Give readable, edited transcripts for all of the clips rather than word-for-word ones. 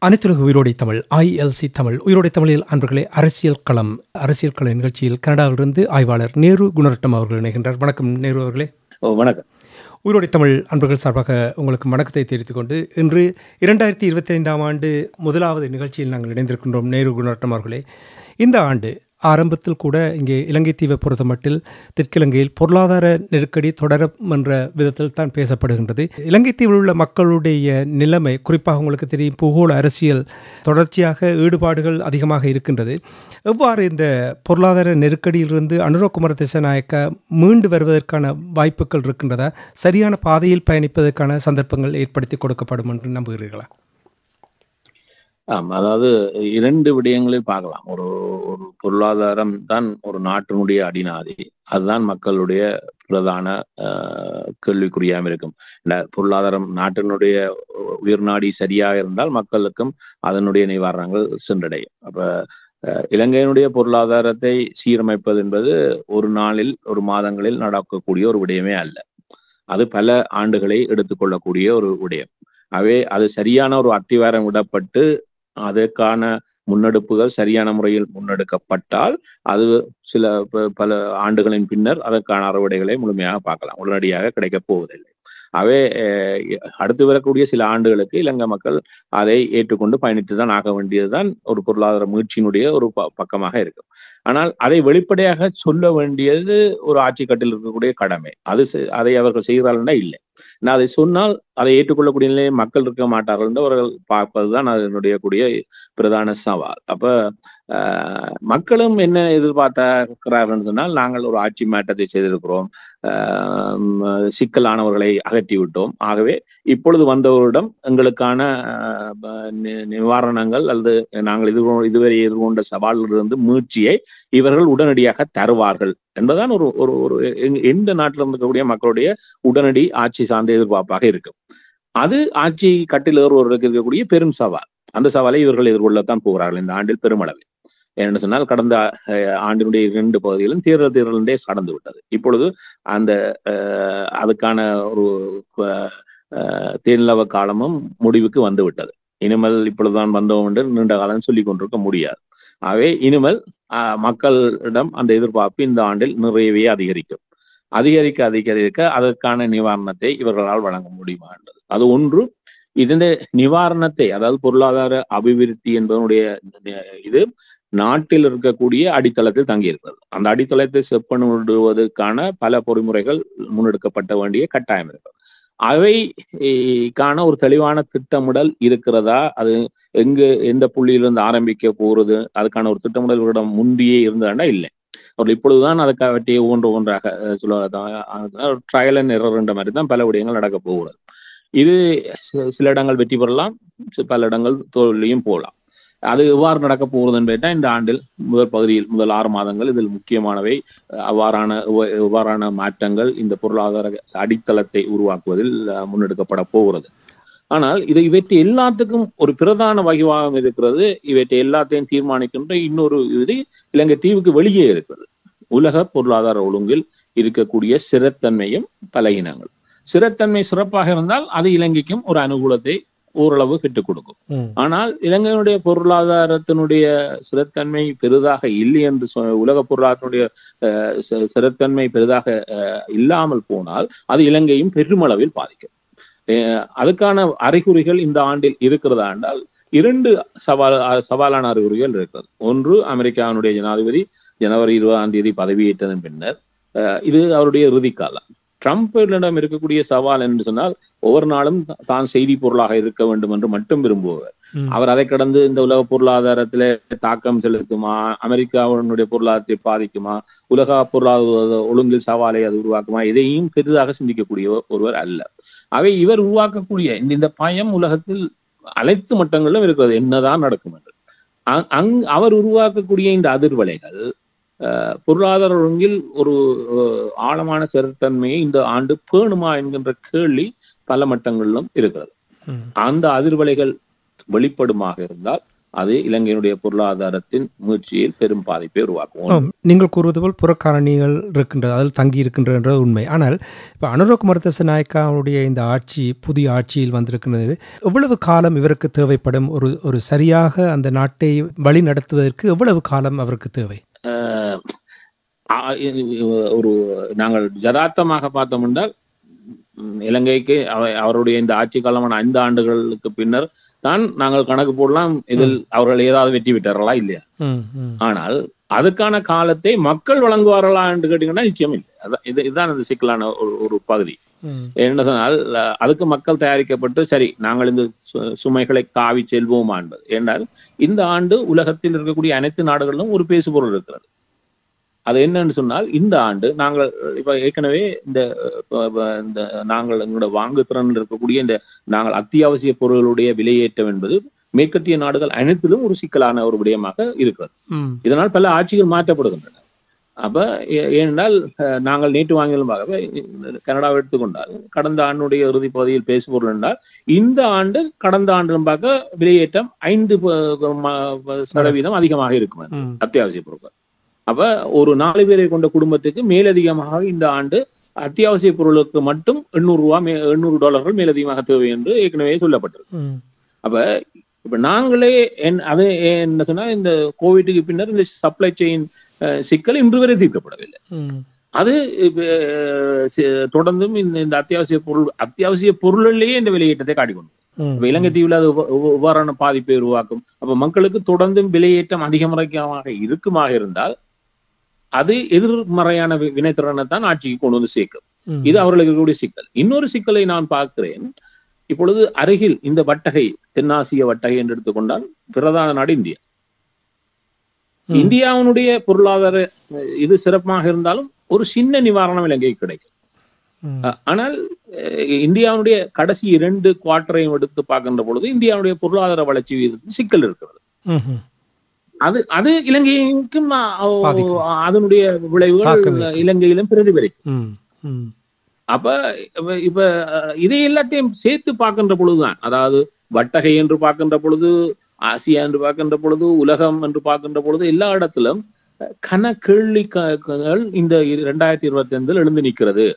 அனைத்துலக உயிரோடை தமிழ் ILC தமிழ் உயிரோடை தமிழில் அன்பர்களே அரசியல் கள நிகழ்ச்சியில் கனடாவிலிருந்து ஆய்வாளர் நேரு குணரட்னம் அவர்கள் இணைகின்றார். வணக்கம் நேரு அவர்களே. வணக்கம். உயிரோடை தமிழ் அன்பர்கள் சார்பாக உங்களுக்கு வணக்கத்தை தெரிவித்துக் கொண்டு இன்று 2025ஆம் ஆண்டு முதலாவது நிகழ்ச்சியில் நாங்கள் இணைந்திருக்கின்றோம். நேரு குணரட்னம் அவர்களே, இந்த ஆண்டு ஆரம்பத்தில் கூட இங்கே இலங்கை தீவை பொறுத்தமட்டில் தெற்கிலங்கையில் பொருளாதார நெருக்கடி தொடரும் என்ற விதத்தில் தான் பேசப்படுகின்றது. இலங்கை தீவில் உள்ள மக்களுடைய நிலைமை, குறிப்பாக உங்களுக்கு தெரியும், பூகோள அரசியல் தொடர்ச்சியாக ஈடுபாடுகள் அதிகமாக இருக்கின்றது. எவ்வாறு இந்த பொருளாதார நெருக்கடியிலிருந்து அனுர குமார திசாநாயக்க மீண்டு வருவதற்கான வாய்ப்புகள் இருக்கின்றதா? சரியான பாதையில் பயணிப்பதற்கான சந்தர்ப்பங்கள் ஏற்படுத்தி கொடுக்கப்படும் என்று நம்புகிறீர்களா? அதாவது இரண்டு விடயங்களில் பார்க்கலாம். ஒரு பொருளாதாரம் தான் ஒரு நாட்டினுடைய அடிநாதி. அதுதான் மக்களுடைய பிரதான கேள்விக்குறியாம இருக்கும். பொருளாதாரம் நாட்டினுடைய உயிர்நாடி சரியாக இருந்தால் மக்களுக்கும் அதனுடைய நிவாரணங்கள் சென்றடையும். அப்ப இலங்கையினுடைய பொருளாதாரத்தை சீரமைப்பது என்பது ஒரு நாளில் ஒரு மாதங்களில் நடக்கக்கூடிய ஒரு விடயமே அல்ல. அது பல ஆண்டுகளை எடுத்துக்கொள்ளக்கூடிய ஒரு விடயம். அது சரியான ஒரு அத்திவாரம் விடப்பட்டு அதற்கான முன்னெடுப்புகள் சரியான முறையில் முன்னெடுக்கப்பட்டால் அது பல ஆண்டுகளின் பின்னர் அதற்கான அறுவடைகளை முழுமையாக பார்க்கலாம். உடனடியாக கிடைக்கப் போவதில்லை. அடுத்து வரக்கூடிய சில ஆண்டுகளுக்கு இலங்கை மக்கள் அதை ஏற்றுக்கொண்டு பயணித்துதான் ஆக வேண்டியதுதான் ஒரு பொருளாதார மீட்சியினுடைய ஒரு பக்கமாக இருக்கும். ஆனால் அதை வெளிப்படையாக சொல்ல வேண்டியது ஒரு ஆட்சி கட்டில் இருக்கக்கூடிய கடமை. அதை அவர்கள் செய்கிறார்கள்னா இல்லை. நான் அதை சொன்னால் அதை ஏற்றுக்கொள்ளக்கூடிய நிலையை மக்கள் இருக்க மாட்டார்கள் என்று அவர்கள் பார்ப்பதுதான் அதனுடைய கூடிய பிரதான சவால். அப்ப மக்களும் என்ன எதிர்பார்க்கிறார்கள் சொன்னால், நாங்கள் ஒரு ஆட்சி மாற்றத்தை செய்திருக்கிறோம், சிக்கலானவர்களை அகற்றி விட்டோம், ஆகவே இப்பொழுது வந்தவரிடம் எங்களுக்கான நிவாரணங்கள் அல்லது நாங்கள் இதுவரை எதிர்கொண்ட சவாலிலிருந்து மீட்சியை இவர்கள் உடனடியாக தருவார்கள் என்பதுதான் ஒரு எந்த நாட்டில் இருக்கக்கூடிய மக்களுடைய உடனடி ஆட்சி சார்ந்த எதிர்பார்ப்பாக இருக்கும். அது ஆட்சி கட்டில் ஏறுவதற்கு இருக்கக்கூடிய பெரும் சவால். அந்த சவாலை இவர்கள் எதிர்கொள்ளத்தான் போகிறார்கள் இந்த ஆண்டில் பெருமளவில். ஏன்னு சொன்னால், கடந்த ஆண்டினுடைய 2 பகுதிகளும் தேர்தலே கடந்து விட்டது. இப்பொழுது அந்த அதுக்கான ஒரு தேர்தலவ காலமும் முடிவுக்கு வந்து விட்டது. இனிமேல் இப்பொழுதுதான் வந்தோம் என்று நீண்ட காலம் சொல்லிக் கொண்டிருக்க முடியாது. ஆகவே இனிமேல் மக்களிடம் அந்த எதிர்பார்ப்பு இந்த ஆண்டில் நிறையவே அதிகரிக்கும். அதிகரிக்க அதற்கான நிவாரணத்தை இவர்களால் வழங்க முடியுமா என்றது அது ஒன்று. இதன் நிவாரணத்தை, அதாவது பொருளாதார அபிவிருத்தி என்பதனுடைய இது நாட்டில் இருக்கக்கூடிய அடித்தளத்தில் தங்கியிருக்கிறது. அந்த அடித்தளத்தை செப்பனிடுவதற்கான பல பொறிமுறைகள் முன்னெடுக்கப்பட்ட வேண்டிய கட்டாயம் இருக்கிறது. அவைக்கான ஒரு தெளிவான திட்டமிடல் இருக்கிறதா? அது எந்த புள்ளியிலிருந்து ஆரம்பிக்க போறது, அதுக்கான ஒரு திட்டமிடல் முந்தியே இருந்ததுன்னா இல்லை. அவர்கள் இப்பொழுதுதான் அதுக்காக ஒன்றாக சொல்ல ட்ரையல் அண்ட் எரர் என்ற மாதிரி தான் பல விடயங்கள் நடக்க போகிறது. இது சில இடங்கள் வெற்றி பெறலாம், பல இடங்கள் தோல்வியும் போகலாம். அது எவ்வாறு நடக்க போகிறது என்பதை இந்த ஆண்டில் முதல் 6 மாதங்கள் இதில் முக்கியமானவை. எவ்வாறான மாற்றங்கள் இந்த பொருளாதார அடித்தளத்தை உருவாக்குவதில் முன்னெடுக்கப்பட போகிறது. ஆனால் இவற்றை எல்லாத்துக்கும் ஒரு பிரதான வகைவாகம் இருக்கிறது. இவற்றை எல்லாத்தையும் தீர்மானிக்கின்ற இன்னொரு இது இலங்கை தீவுக்கு வெளியே இருக்கிறது. உலக பொருளாதார ஒழுங்கில் இருக்கக்கூடிய ஸ்திரத்தன்மையும் பலகீனங்கள். ஸ்திரத்தன்மை சிறப்பாக இருந்தால் அது இலங்கைக்கும் ஒரு அனுகூலத்தை ஓரளவு பெற்றுக் கொடுக்கும். ஆனால் இலங்கையினுடைய பொருளாதாரத்தினுடைய ஸ்திரத்தன்மை பெரிதாக இல்லை என்று உலக பொருளாதாரத்தினுடைய ஸ்திரத்தன்மை பெரிதாக இல்லாமல் போனால் அது இலங்கையும் பெருமளவில் பாதிக்கும். அதுக்கான அறிகுறிகள் இந்த ஆண்டில் இருக்கிறதா என்றால் 2 சவாலான அறிகுறிகள் இருக்கிறது. ஒன்று, அமெரிக்காவினுடைய ஜனாதிபதி ஜனவரி 20ஆம் தேதி பதவியேற்றதன் பின்னர் இது அவருடைய இறுதி காலம். ட்ரம்பிடம் இருக்கக்கூடிய சவால் என்று சொன்னால், ஒவ்வொரு நாளும் தான் செய்தி பொருளாக இருக்க வேண்டும் என்று மட்டும் விரும்புவார். அவர் அதை கடந்து இந்த உலக பொருளாதாரத்தில தாக்கம் செலுத்துமா, அமெரிக்காவினுடைய பொருளாதாரத்தை பாதிக்குமா, உலக பொருளாதார ஒழுங்கில் சவாலை அது உருவாக்குமா, இதையும் பெரிதாக சிந்திக்கக்கூடிய ஒருவர் அல்ல. அவை இவர் உருவாக்கக்கூடிய இந்த பயம் உலகத்தில் அனைத்து மட்டங்களிலும் இருக்கிறது, என்னதான் நடக்கும் என்று. அவர் உருவாக்கக்கூடிய இந்த அதிர்வலைகள் பொருளாதார ஒழுங்கில் ஒரு ஆழமான சிறுத்தன்மையை இந்த ஆண்டு பேணுமா என்கின்ற கேள்வி பல மட்டங்களிலும் இருக்கிறது. அந்த அதிர்வலைகள் வெளிப்படுமாக இருந்தால் அது இலங்கையினுடைய பொருளாதாரத்தின் முயற்சியில் பெரும் பாதிப்பை உருவாக்கும். நீங்கள் கூறுவது போல் புறக்காரணிகள் இருக்கின்றது, அதில் தங்கி இருக்கின்றது உண்மை. ஆனால் இப்போ அனுரகுமார திசாநாயக்காவுடைய இந்த ஆட்சி புதிய ஆட்சியில் வந்திருக்கின்றது. எவ்வளவு காலம் இவருக்கு தேவைப்படும்? ஒரு சரியாக அந்த நாட்டை வழி நடத்துவதற்கு எவ்வளவு காலம் அவருக்கு தேவை? ஒரு நாங்கள் யதார்த்தமாக பார்த்தோம் என்றால் இலங்கைக்கு அவருடைய இந்த ஆட்சி காலமான 5 ஆண்டுகளுக்கு பின்னர் தான் நாங்கள் கணக்கு போடலாம் இதில் அவர்கள் ஏதாவது வெற்றி பெற்றார்களா இல்லையா. ஆனால் அதுக்கான காலத்தை மக்கள் வழங்குவார்களா என்று கேட்டீங்கன்னா நிச்சயம் இல்லை. இதுதான் அந்த சிக்கலான ஒரு பகுதி. என்ன சொன்னால் அதுக்கு மக்கள் தயாரிக்கப்பட்டு சரி நாங்கள் இந்த சுமைகளை தாவி செல்வோமா என்பது. என்றால் இந்த ஆண்டு உலகத்தில் இருக்கக்கூடிய அனைத்து நாடுகளிலும் ஒரு பேசுபொருள் இருக்கிறது. அது என்னன்னு சொன்னால் இந்த ஆண்டு நாங்கள் இப்ப ஏற்கனவே இந்த நாங்கள் எங்களோட வாங்குத்திறன் இருக்கக்கூடிய இந்த நாங்கள் அத்தியாவசிய பொருளுடைய விலையேற்றம் என்பது மேற்கத்திய நாடுகள் அனைத்திலும் ஒரு சிக்கலான ஒரு விடயமாக இருக்கிறது. இதனால் பல ஆட்சிகள் மாற்றப்படுகின்றன. அப்ப ஏனென்றால் நாங்கள் நேற்று வாங்கியலுமாகவே கனடாவை எடுத்துக்கொண்டால் கடந்த ஆண்டுடைய இறுதி பகுதியில் பேசுபொருள் என்றால் இந்த ஆண்டு கடந்த ஆண்டு பார்க்க விலையேற்றம் 5% அதிகமாக இருக்கும் அத்தியாவசிய பொருட்கள். அப்ப ஒரு 4 பேரை கொண்ட குடும்பத்துக்கு மேலதிகமாக இந்த ஆண்டு அத்தியாவசிய பொருளுக்கு மட்டும் $800 மேலதிகமாக தேவை என்று ஏற்கனவே சொல்லப்பட்டிருக்கு. அப்ப இப்ப நாங்களே அது என்ன சொன்னா இந்த கோவிட்டுக்கு பின்னர் இந்த சப்ளை செயின் சிக்கல் இன்று வரை தீர்க்கப்படவில்லை. அது தொடர்ந்தும் இந்த அத்தியாவசிய பொருளிலேயே இந்த விலையேற்றத்தை காட்டிக்கொண்டு இலங்கை தீவில் அது எவ்வாறான பாதிப்பை உருவாக்கும். அப்ப மக்களுக்கு தொடர்ந்தும் விலையேற்றம் அதிகமாக இருக்குமாக இருந்தால் அது எதிர்மறையான வினைத்திறனை தான் ஆட்சிக்கு கொண்டு வந்து சேர்க்கும். இது அவர்களுக்கு இருக்கக்கூடிய சிக்கல். இன்னொரு சிக்கலை நான் பார்க்கிறேன். இப்பொழுது அருகில் இந்த வட்டகை தென்னாசிய வட்டகை என்று எடுத்துக்கொண்டால் பிரதான நாடு இந்தியா. இந்தியாவினுடைய பொருளாதார இது சிறப்பாக இருந்தாலும் ஒரு சின்ன நிவாரணம் இலங்கைக்கு கிடைக்கும். ஆனால் இந்தியாவுடைய கடைசி 2 குவார்ட்டரையும் எடுத்து பார்க்கின்ற பொழுது இந்தியாவுடைய பொருளாதார வளர்ச்சி வீதத்தில் சிக்கல் இருக்கிறது. அது இலங்கைக்கும் அதனுடைய விளைவுகள் இலங்கையிலும் பிரதிபலிக்கும். அப்ப இப்ப இதை எல்லாத்தையும் சேர்த்து பார்க்கின்ற பொழுதுதான், அதாவது வட்டகை என்று பார்க்கின்ற பொழுது, ஆசியா என்று பார்க்கின்ற பொழுது, உலகம் என்று பார்க்கின்ற பொழுது எல்லா இடத்திலும் கன கேள்விகள் இந்த 2025 எழுந்து நிற்கிறது.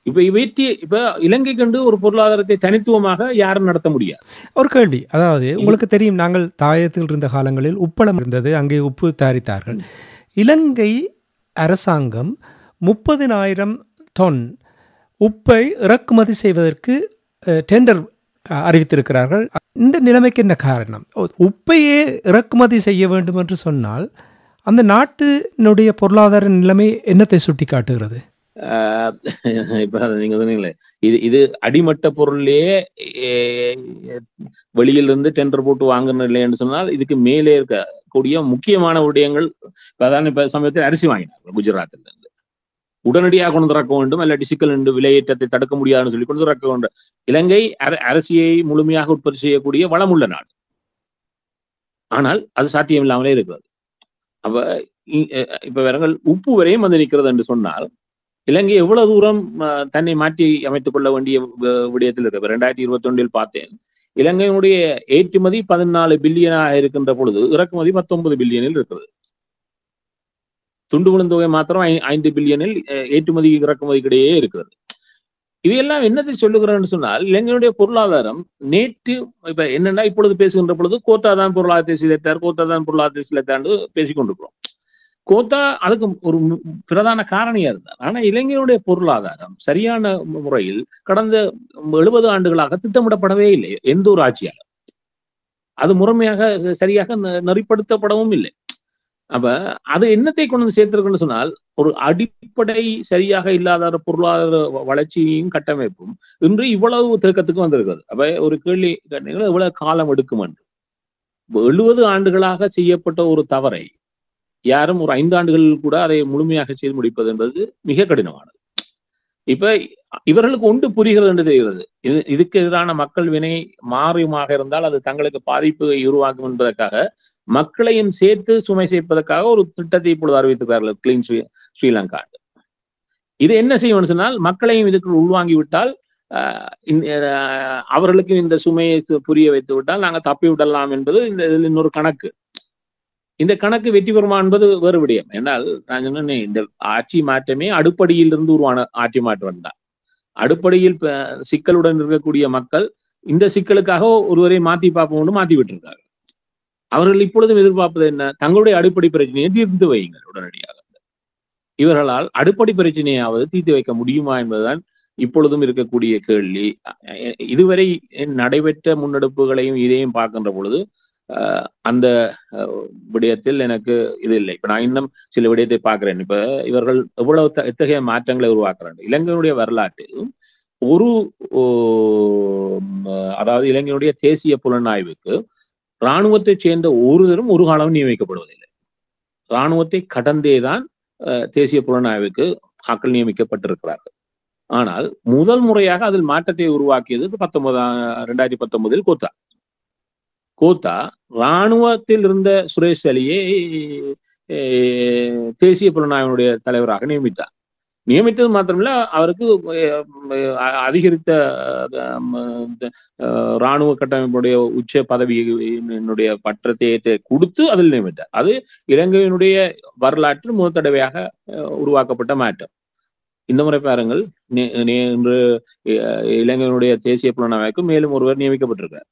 இப்ப இலங்கை கண்டு ஒரு பொருளாதாரத்தை தனித்துவமாக யாரும் நடத்த முடியாது. ஒரு கேள்வி, அதாவது உங்களுக்கு தெரியும் நாங்கள் தாயத்தில் இருந்த காலங்களில் உப்பளம் இருந்தது, அங்கே உப்பு தயாரித்தார்கள். இலங்கை அரசாங்கம் 30,000 டன் உப்பை இறக்குமதி செய்வதற்கு டெண்டர் அறிவித்திருக்கிறார்கள். இந்த நிலைமைக்கு என்ன காரணம்? உப்பையே இறக்குமதி செய்ய வேண்டும் என்று சொன்னால் அந்த நாட்டினுடைய பொருளாதார நிலைமை என்னத்தை சுட்டி காட்டுகிறது? இப்ப நீங்க சொன்னீங்களே, இது அடிமட்ட பொருள்லயே வெளியிலிருந்து டெண்டர் போட்டு வாங்குறது இல்லைன்னு சொன்னால் இதுக்கு மேலே இருக்கக்கூடிய முக்கியமான விடயங்கள். இப்ப சமயத்தில் அரிசி வாங்கினாங்க குஜராத்ல இருந்து, உடனடியாக கொண்டு இறக்க வேண்டும், இல்லாட்டி சிக்கல் என்று விலையேற்றத்தை தடுக்க முடியாதுன்னு சொல்லி கொண்டு இறக்க வேண்டும். இலங்கை அரிசியை முழுமையாக உற்பத்தி செய்யக்கூடிய வளமுள்ள நாடு, ஆனால் அது சாத்தியம் இல்லாமலே இருக்கிறது. அப்ப இப்ப வேறங்கள் உப்பு வரையும் வந்து நிற்கிறது என்று சொன்னால் இலங்கை எவ்வளவு தூரம் தன்னை மாற்றி அமைத்துக் கொள்ள வேண்டிய விடயத்தில் இருக்கு. 2021 பார்த்தேன், இலங்கையினுடைய ஏற்றுமதி 14 பில்லியனாக இருக்கின்ற பொழுது இறக்குமதி 19 பில்லியனில் இருக்கிறது. துண்டு விழுந்தொகை மாத்திரம் 5 பில்லியனில் ஏற்றுமதி இறக்குமதிக்கிடையே இருக்கிறது. இவையெல்லாம் என்னத்தை சொல்லுகிறேன்னு சொன்னால் இலங்கையுடைய பொருளாதாரம் நேற்று இப்ப என்னன்னா இப்பொழுது பேசுகின்ற பொழுது கோத்தா தான் பொருளாதாரத்தை சிதைத்தார், கோத்தா தான் பொருளாதாரத்தை சிதைத்தார்னு பேசிக்கொண்டிருக்கிறோம். கோத்தா அதுக்கு ஒரு பிரதான காரணியா இருந்தார். ஆனா இலங்கையுடைய பொருளாதாரம் சரியான முறையில் கடந்த 70 ஆண்டுகளாக திட்டமிடப்படவே இல்லை எந்த ஒரு ஆட்சியாலும். அது முறைமையாக சரியாக நெறிப்படுத்தப்படவும் இல்லை. அப்ப அது என்னத்தை கொண்டு வந்து சேர்த்திருக்குன்னு சொன்னால் ஒரு அடிப்படை சரியாக இல்லாத பொருளாதார வளர்ச்சியும் கட்டமைப்பும் இன்று இவ்வளவு தேக்கத்துக்கு வந்திருக்கிறது. அப்ப ஒரு கேள்வி கேட்டீங்கன்னா இவ்வளவு காலம் எடுக்கும் என்று. 70 ஆண்டுகளாக செய்யப்பட்ட ஒரு தவறை யாரும் ஒரு 5 ஆண்டுகளில் கூட அதை முழுமையாக செய்து முடிப்பது என்பது மிக கடினமானது. இப்ப இவர்களுக்கு ஒன்று புரிகிறது என்று தெரிகிறது. இதுக்கு எதிரான மக்கள் வினை மாறியமாக இருந்தால் அது தங்களுக்கு பாதிப்பை உருவாக்கும் என்பதற்காக மக்களையும் சேர்த்து சுமை சேர்ப்பதற்காக ஒரு திட்டத்தை இப்பொழுது அறிவித்திருக்கிறார்கள், கிளீன் ஸ்ரீலங்கா. இது என்ன செய்யும் சொன்னால் மக்களையும் இதுக்கு உள்வாங்கி விட்டால் அவர்களுக்கு இந்த சுமையை புரிய வைத்து விட்டால் நாங்கள் தப்பி விடலாம் என்பது இந்த இன்னொரு கணக்கு. இந்த கணக்கு வெற்றி பெறுமா என்பது வேறு விடயம். என்றால் நான் சொன்னேன், இந்த ஆட்சி மாற்றமே அடிப்படையில் இருந்து உருவான ஆட்சி மாற்றம் தான். அடிப்படையில் சிக்கலுடன் இருக்கக்கூடிய மக்கள் இந்த சிக்கலுக்காக ஒருவரை மாற்றி பார்ப்போம்னு மாற்றி விட்டிருக்காங்க. அவர்கள் இப்பொழுதும் எதிர்பார்ப்பது என்ன? தங்களுடைய அடிப்படை பிரச்சனையை தீர்த்து வையுங்கள் உடனடியாக. இவர்களால் அடிப்படை பிரச்சனையாவது தீர்த்து வைக்க முடியுமா என்பதுதான் இப்பொழுதும் இருக்கக்கூடிய கேள்வி. இதுவரை நடைபெற்ற முன்னெடுப்புகளையும் இதையும் பார்க்கின்ற பொழுது அந்த விடயத்தில் எனக்கு இது இல்லை. இப்ப நான் இன்னும் சில விடயத்தை பார்க்கிறேன். இப்ப இவர்கள் எவ்வளவு எத்தகைய மாற்றங்களை உருவாக்குறாங்க. இலங்கையினுடைய வரலாற்றில் அதாவது இலங்கையினுடைய தேசிய புலனாய்வுக்கு இராணுவத்தை சேர்ந்த ஒருவரும் ஒரு காலம் நியமிக்கப்படுவதில்லை. இராணுவத்தை கடந்தேதான் தேசிய புலனாய்வுக்கு ஆட்கள் நியமிக்கப்பட்டிருக்கிறார்கள். ஆனால் முதல் முறையாக அதில் மாற்றத்தை உருவாக்கியது 2019 கோத்தா இராணுவத்தில் இருந்த சுரேஷ் அலியை தேசிய புலனாய்வினுடைய தலைவராக நியமித்தது மாத்திரமில்ல, அவருக்கு அதிகரித்த இராணுவ கட்டமைப்புடைய உச்ச பதவியினுடைய பட்டத்தை கொடுத்து அதில் நியமித்தார். அது இலங்கையினுடைய வரலாற்றில் முதல் தடவையாக உருவாக்கப்பட்ட மாற்றம். இந்த முறை பாருங்கள், இன்று இலங்கையினுடைய தேசிய புலனாய்வுக்கு மேலும் ஒருவர் நியமிக்கப்பட்டிருக்கிறார்.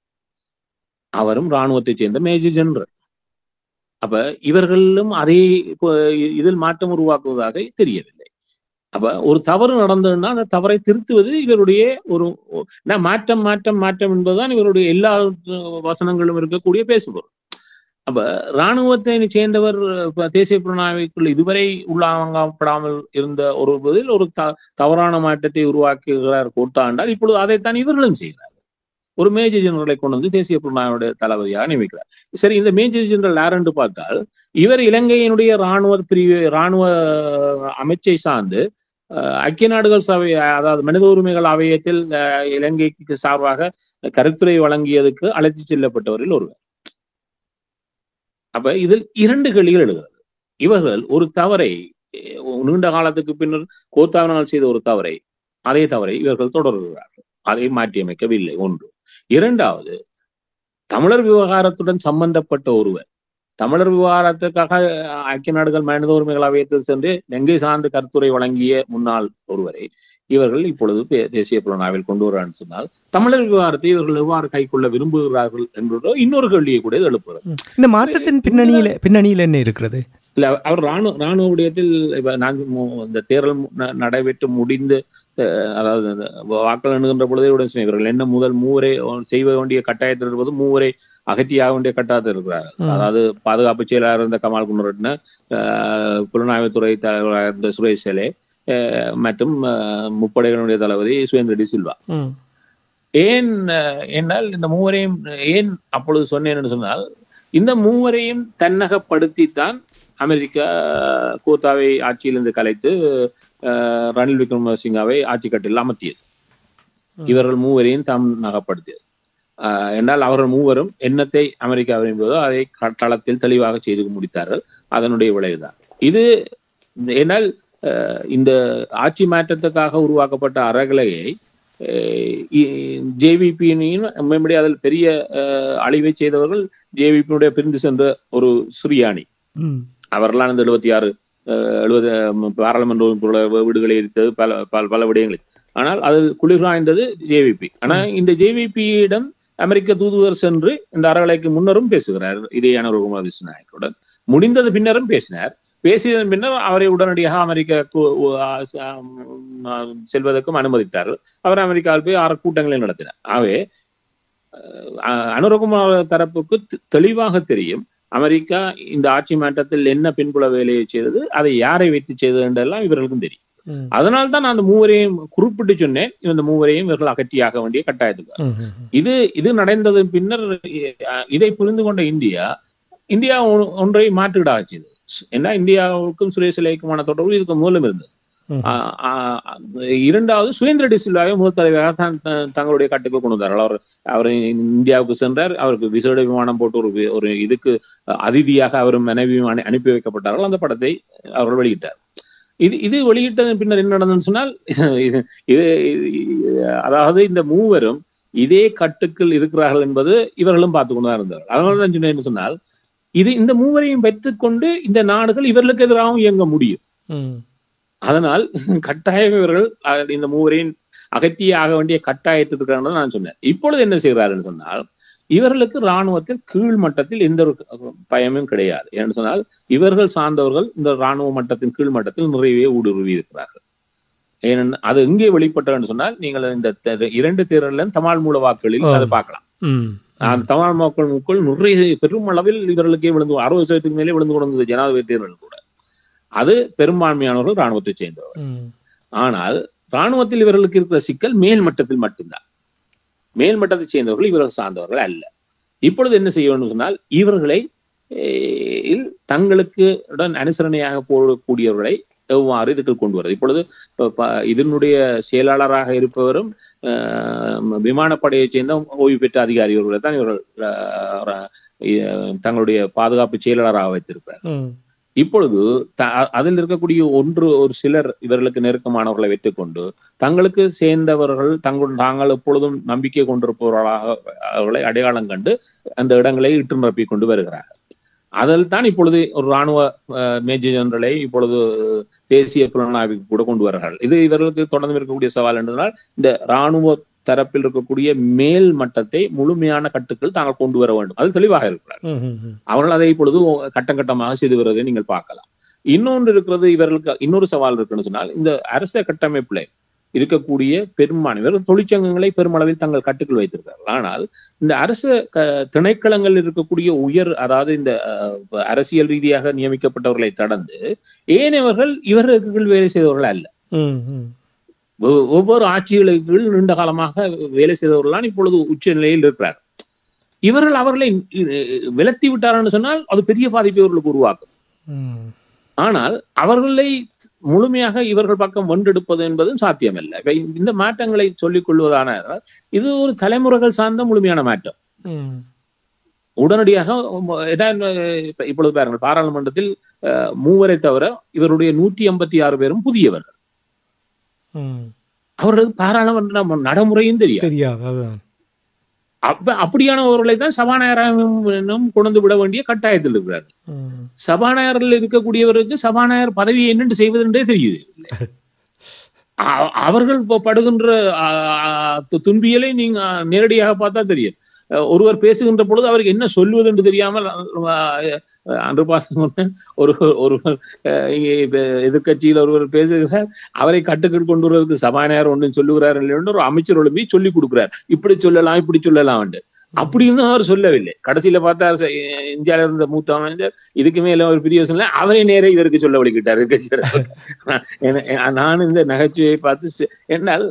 அவரும் இராணுவத்தை சேர்ந்த மேஜர் ஜெனரல். அப்ப இவர்களும் அதே இதில் மாற்றம் உருவாக்குவதாக தெரியவில்லை. அப்ப ஒரு தவறு நடந்ததுன்னா அந்த தவறை திருத்துவது இவருடைய ஒரு மாற்றம் மாற்றம் மாற்றம் என்பதுதான் இவருடைய எல்லா வசனங்களும் இருக்கக்கூடிய பேசுபொருள். அப்ப இராணுவத்தை சேர்ந்தவர் தேசிய புலனாய்வுக்குள் இதுவரை உள்ளாங்கப்படாமல் இருந்த ஒரு பதில் ஒரு தவறான மாற்றத்தை உருவாக்குகிறார் கோட்டா என்றால் இப்பொழுது அதைத்தான் இவர்களும் செய்கிறார்கள். ஒரு மேஜர் ஜெனரலை கொண்டு வந்து தேசிய புலனாய்வுடைய தளபதியாக நியமிக்கிறார். சரி, இந்த மேஜர் ஜெனரல் யார் என்று பார்த்தால் இவர் இலங்கையினுடைய இராணுவ அமைச்சை சார்ந்து ஐக்கிய நாடுகள் சபை, அதாவது மனித உரிமைகள் ஆணையத்தில் இலங்கைக்கு சார்பாக கருத்துரை வழங்கியதுக்கு அழைத்து செல்லப்பட்டவரில் ஒருவர். அப்ப இதில் 2 கேள்விகள் எழுகிறது. இவர்கள் ஒரு தவறை நீண்ட காலத்துக்கு பின்னர் கோத்தாவினால் செய்த ஒரு தவறை, அதே தவறை இவர்கள் தொடர்கிறார்கள். அதை மாற்றியமைக்கவில்லை. ஒன்று. இரண்டாவது, தமிழர் விவகாரத்துடன் சம்பந்தப்பட்ட ஒருவர் தமிழர் விவகாரத்துக்காக ஐக்கிய நாடுகள் மனித உரிமைகள் ஆணையத்தில் சென்று எங்கே சார்ந்து கருத்துரை வழங்கிய முன்னாள் ஒருவரை இவர்கள் இப்பொழுது தேசிய புலனாய்வில் கொண்டு வரான்னு சொன்னால் தமிழர் விவகாரத்தை இவர்கள் எவ்வாறு கைக்கொள்ள விரும்புகிறார்கள் என்பதோ இன்னொரு கேள்வியை கூட எழுப்புகிறது. இந்த மாற்றத்தின் பின்னணியில் என்ன இருக்கிறது? இல்ல, அவர் ராணுவ விடயத்தில் இப்ப இந்த தேர்தல் நடைபெற்று முடிந்து, அதாவது வாக்கள் எண்ணுகின்ற பொழுதே உடன் இவர்கள் என்ன முதல் 3 செய்ய வேண்டிய கட்டாயத்தில் இருப்பது 3 அகற்றியாக வேண்டிய கட்டாயத்தில் இருக்கிறார்கள். அதாவது பாதுகாப்பு செயலாளர் இருந்த கமால் குணரட்ன, புலனாய்வுத்துறை தலைவராக இருந்த சுரேஷ் செலே மற்றும் முப்படைகளுடைய தளபதி சுவேந்திர டி சில்வா. ஏனால் இந்த 3 ஏன் அப்பொழுது சொன்னேன் சொன்னால், இந்த 3 தன்னகப்படுத்தித்தான் அமெரிக்கா கோத்தாவை ஆட்சியிலிருந்து கலைத்து ரணில் விக்ரமசிங்காவை ஆட்சி கட்டில் அமர்த்தியது. இவர்கள் 3 தாம் நகப்படுத்தியது. என்றால் அவர்கள் 3 என்னத்தை அமெரிக்கா விரும்புவதோ அதை களத்தில் தெளிவாக செய்து முடித்தார்கள். அதனுடைய விளைவுதான் இது. ஏனால் இந்த ஆட்சி மாற்றத்துக்காக உருவாக்கப்பட்ட அறகலையை ஜேவிபியின் அதில் பெரிய அழிவை செய்தவர்கள் ஜேவிபியினுடைய பிரிந்து சென்ற ஒரு சுரியானி. அவர்களால் இந்த 76-70 பாராளுமன்ற வீடுகளை எரித்தது, பல விடயங்கள். ஆனால் அதில் குளிர்காய்ந்தது ஜேவிபி. ஆனா இந்த ஜேவிபியிடம் அமெரிக்க தூதுவர் சென்று இந்த அறகலைக்கு முன்னரும் பேசுகிறார் இதேயான ரகுமார் திசுநாயக்குடன். முடிந்தது பின்னரும் பேசினார். பேசியதன் பின்னர் அவரை உடனடியாக அமெரிக்கா செல்வதற்கும் அனுமதித்தார்கள். அவர் அமெரிக்காவில் போய் 6 கூட்டங்களை நடத்தினார். ஆகவே அனுரகுமார் தரப்புக்கு தெளிவாக தெரியும் அமெரிக்கா இந்த ஆட்சி மாற்றத்தில் என்ன பின்புல வேலையை செய்தது, அதை யாரை வைத்து செய்தது என்றெல்லாம் இவர்களுக்கும் தெரியும். அதனால்தான் நான் அந்த 3 குறிப்பிட்டு சொன்னேன். இந்த 3 இவர்கள் அகற்றியாக வேண்டிய கட்டாயத்துக்கு. இது நடந்தது பின்னர் இதை புரிந்து கொண்ட இந்தியா ஒன்றை மாற்றுவிடாக செய்தது. ஏன்னா இந்தியாவுக்கும் சுரேஷ் லைக்குமான தொடர்பு இதுக்கு மூலம் இருந்தது. இரண்டாவது சுயேந்திர டி சில்வாவை முதல் தலைவராக தங்களுடைய கட்டுக்குள் கொண்டு வந்தார்கள். அவர் இந்தியாவுக்கு சென்றார். அவருக்கு விசேட விமானம் போட்டு ஒரு இதுக்கு அதிதியாக அவரும் மனைவியும் அனுப்பி வைக்கப்பட்டார்கள். அந்த படத்தை அவர்கள் வெளியிட்டார். இது வெளியிட்ட பின்னர் என்ன நடந்ததுன்னு சொன்னால், அதாவது இந்த மூவரும் இதே கட்டுக்குள் இருக்கிறார்கள் என்பது இவர்களும் பார்த்து கொண்டுதான் இருந்தார்கள். அதனாலதான் சொன்னேன்னு சொன்னால், இந்த மூவரையும் வைத்துக்கொண்டு இந்த நாடுகள் இவர்களுக்கு எதிராகவும் இயங்க முடியும். அதனால் கட்டாயம் இவர்கள் இந்த மூவரையும் அகற்றியே ஆக வேண்டிய கட்டாயத்துக்கு நான் சொன்னேன். இப்பொழுது என்ன செய்கிறாருன்னு சொன்னால், இவர்களுக்கு இராணுவத்தில் கீழ் மட்டத்தில் எந்த ஒரு பயமும் கிடையாது. ஏன்னு சொன்னால், இவர்கள் சார்ந்தவர்கள் இந்த இராணுவ மட்டத்தின் கீழ் மட்டத்தில் நிறையவே ஊடுருவி இருக்கிறார்கள். ஏனென்றால் அது எங்கே வெளிப்பட்டதுன்னு சொன்னால், நீங்கள் இந்த 2 தேர்தலில் தமால் மூல வாக்குகளில் அதை பார்க்கலாம். அந்த தமால் மக்கள் நிறைய பெரும் அளவில் இவர்களுக்கே விழுந்து 60% மேலே விழுந்து கொண்டது ஜனாதிபதி தேர்தல் கூட. அது பெரும்பான்மையானவர்கள் இராணுவத்தை சேர்ந்தவர்கள். ஆனால் இராணுவத்தில் இவர்களுக்கு இருக்கிற சிக்கல் மேல் மட்டத்தில் மட்டும்தான். மேல் மட்டத்தை சேர்ந்தவர்கள் இவர்கள் சார்ந்தவர்கள் அல்ல. இப்பொழுது என்ன செய்ய வேண்டும் சொன்னால், இவர்களை தங்களுக்கு அனுசரணையாக போடக்கூடியவர்களை எவ்வாறு இதுக்கு கொண்டு வருது. இப்பொழுது இதனுடைய செயலாளராக இருப்பவரும் விமானப்படையை சேர்ந்த ஓய்வு பெற்ற அதிகாரிகளை தான் இவர்கள் தங்களுடைய பாதுகாப்பு செயலாளராக வைத்திருக்கிறார். இப்பொழுது அதில் இருக்கக்கூடிய ஒரு சிலர் இவர்களுக்கு நெருக்கமானவர்களை வைத்துக்கொண்டு தங்களுக்கு சேர்ந்தவர்கள் தாங்கள் எப்பொழுதும் நம்பிக்கை கொண்டிருப்பவர்களாக அவர்களை அடையாளம் கண்டு அந்த இடங்களை இட்டு நிரப்பிக் கொண்டு வருகிறார்கள். அதில் தான் இப்பொழுது ஒரு இராணுவ மேஜர் ஜெனரலை இப்பொழுது தேசிய புலனாய்வுக்கு கூட கொண்டு வருகிறார்கள். இது இவர்களுக்கு தொடர்ந்து இருக்கக்கூடிய சவால் என்றால், இந்த இராணுவ தரப்பில் இருக்கக்கூடிய மேல் மட்டத்தை முழுமையான கட்டுக்கள் தாங்கள் கொண்டு வர வேண்டும். அது தெளிவாக இருக்கிறார். அவர்கள் அதை இப்பொழுது கட்டம் கட்டமாக செய்து வருவதை நீங்கள் பார்க்கலாம். இன்னொன்று இருக்கிறது, இவர்களுக்கு இன்னொரு சவால் இருக்குன்னு சொன்னால், இந்த அரச கட்டமைப்புல இருக்கக்கூடிய பெரும்பான்மையர் தொழிற்சங்கங்களை பெருமளவில் தங்கள் கட்டுக்குள் வைத்திருக்கிறார்கள். ஆனால் இந்த அரசு திணைக்களங்கள் இருக்கக்கூடிய அதாவது இந்த அரசியல் ரீதியாக நியமிக்கப்பட்டவர்களை கடந்து ஏனையவர்கள் இவர்களுக்கு வேலை செய்தவர்கள் அல்ல. ஒவ்வொரு ஆட்சிகளுக்கு நீண்ட காலமாக வேலை செய்தவர்களான் இப்பொழுது உச்ச நிலையில் இருக்கிறார். இவர்கள் அவர்களை விலத்தி விட்டார்கள் சொன்னால் அது பெரிய பாதிப்பை இவர்களுக்கு உருவாக்கும். ஆனால் அவர்களை முழுமையாக இவர்கள் பக்கம் வென்றெடுப்பது என்பதும் சாத்தியமல்ல. இந்த மாற்றங்களை சொல்லிக் கொள்வதான இது ஒரு தலைமுறைகள் சார்ந்த முழுமையான மாற்றம். உடனடியாக இப்பொழுது பாருங்கள், பாராளுமன்றத்தில் 3 தவிர இவருடைய 186 பேரும் புதியவர்கள். அவர்களுக்கு பாராளுமன்ற நடைமுறையும் தெரியாது. அப்படியானவர்களை தான் சபாநாயகரும் கொண்டு விட வேண்டிய கட்டாயத்தில் இருக்கிறார்கள். சபாநாயகர்கள் இருக்கக்கூடியவருக்கு சபாநாயகர் பதவி என்னென்று செய்வதென்றே தெரியுது. அவர்கள் படுகின்ற துன்பியலை நீங்க நேரடியாக பார்த்தா தெரியும். ஒருவர் பேசுகின்ற பொழுது அவருக்கு என்ன சொல்வது என்று தெரியாமல் அன்று ஒருவர் எதிர்கட்சியில் ஒருவர் பேசுகிறார், அவரை கட்டுக்குள் கொண்டு வருவதற்கு சபாநாயகர் ஒன்றும் சொல்லுகிறார் என்று ஒரு அமைச்சர் ஒழுங்கி சொல்லிக் கொடுக்கிறார். இப்படி சொல்லலாம் இப்படி சொல்லலாம் என்று. அப்படின்னு அவர் சொல்லவில்லை. கடைசியில பார்த்தா இந்தியாவில இருந்த மூத்த அமைச்சர் இதுக்கு மேல ஒரு பெரிய சொல்ல அவரே நேரே இவருக்கு சொல்ல வழிகிட்டார். நான் இந்த நகைச்சுவையை பார்த்து என்னால்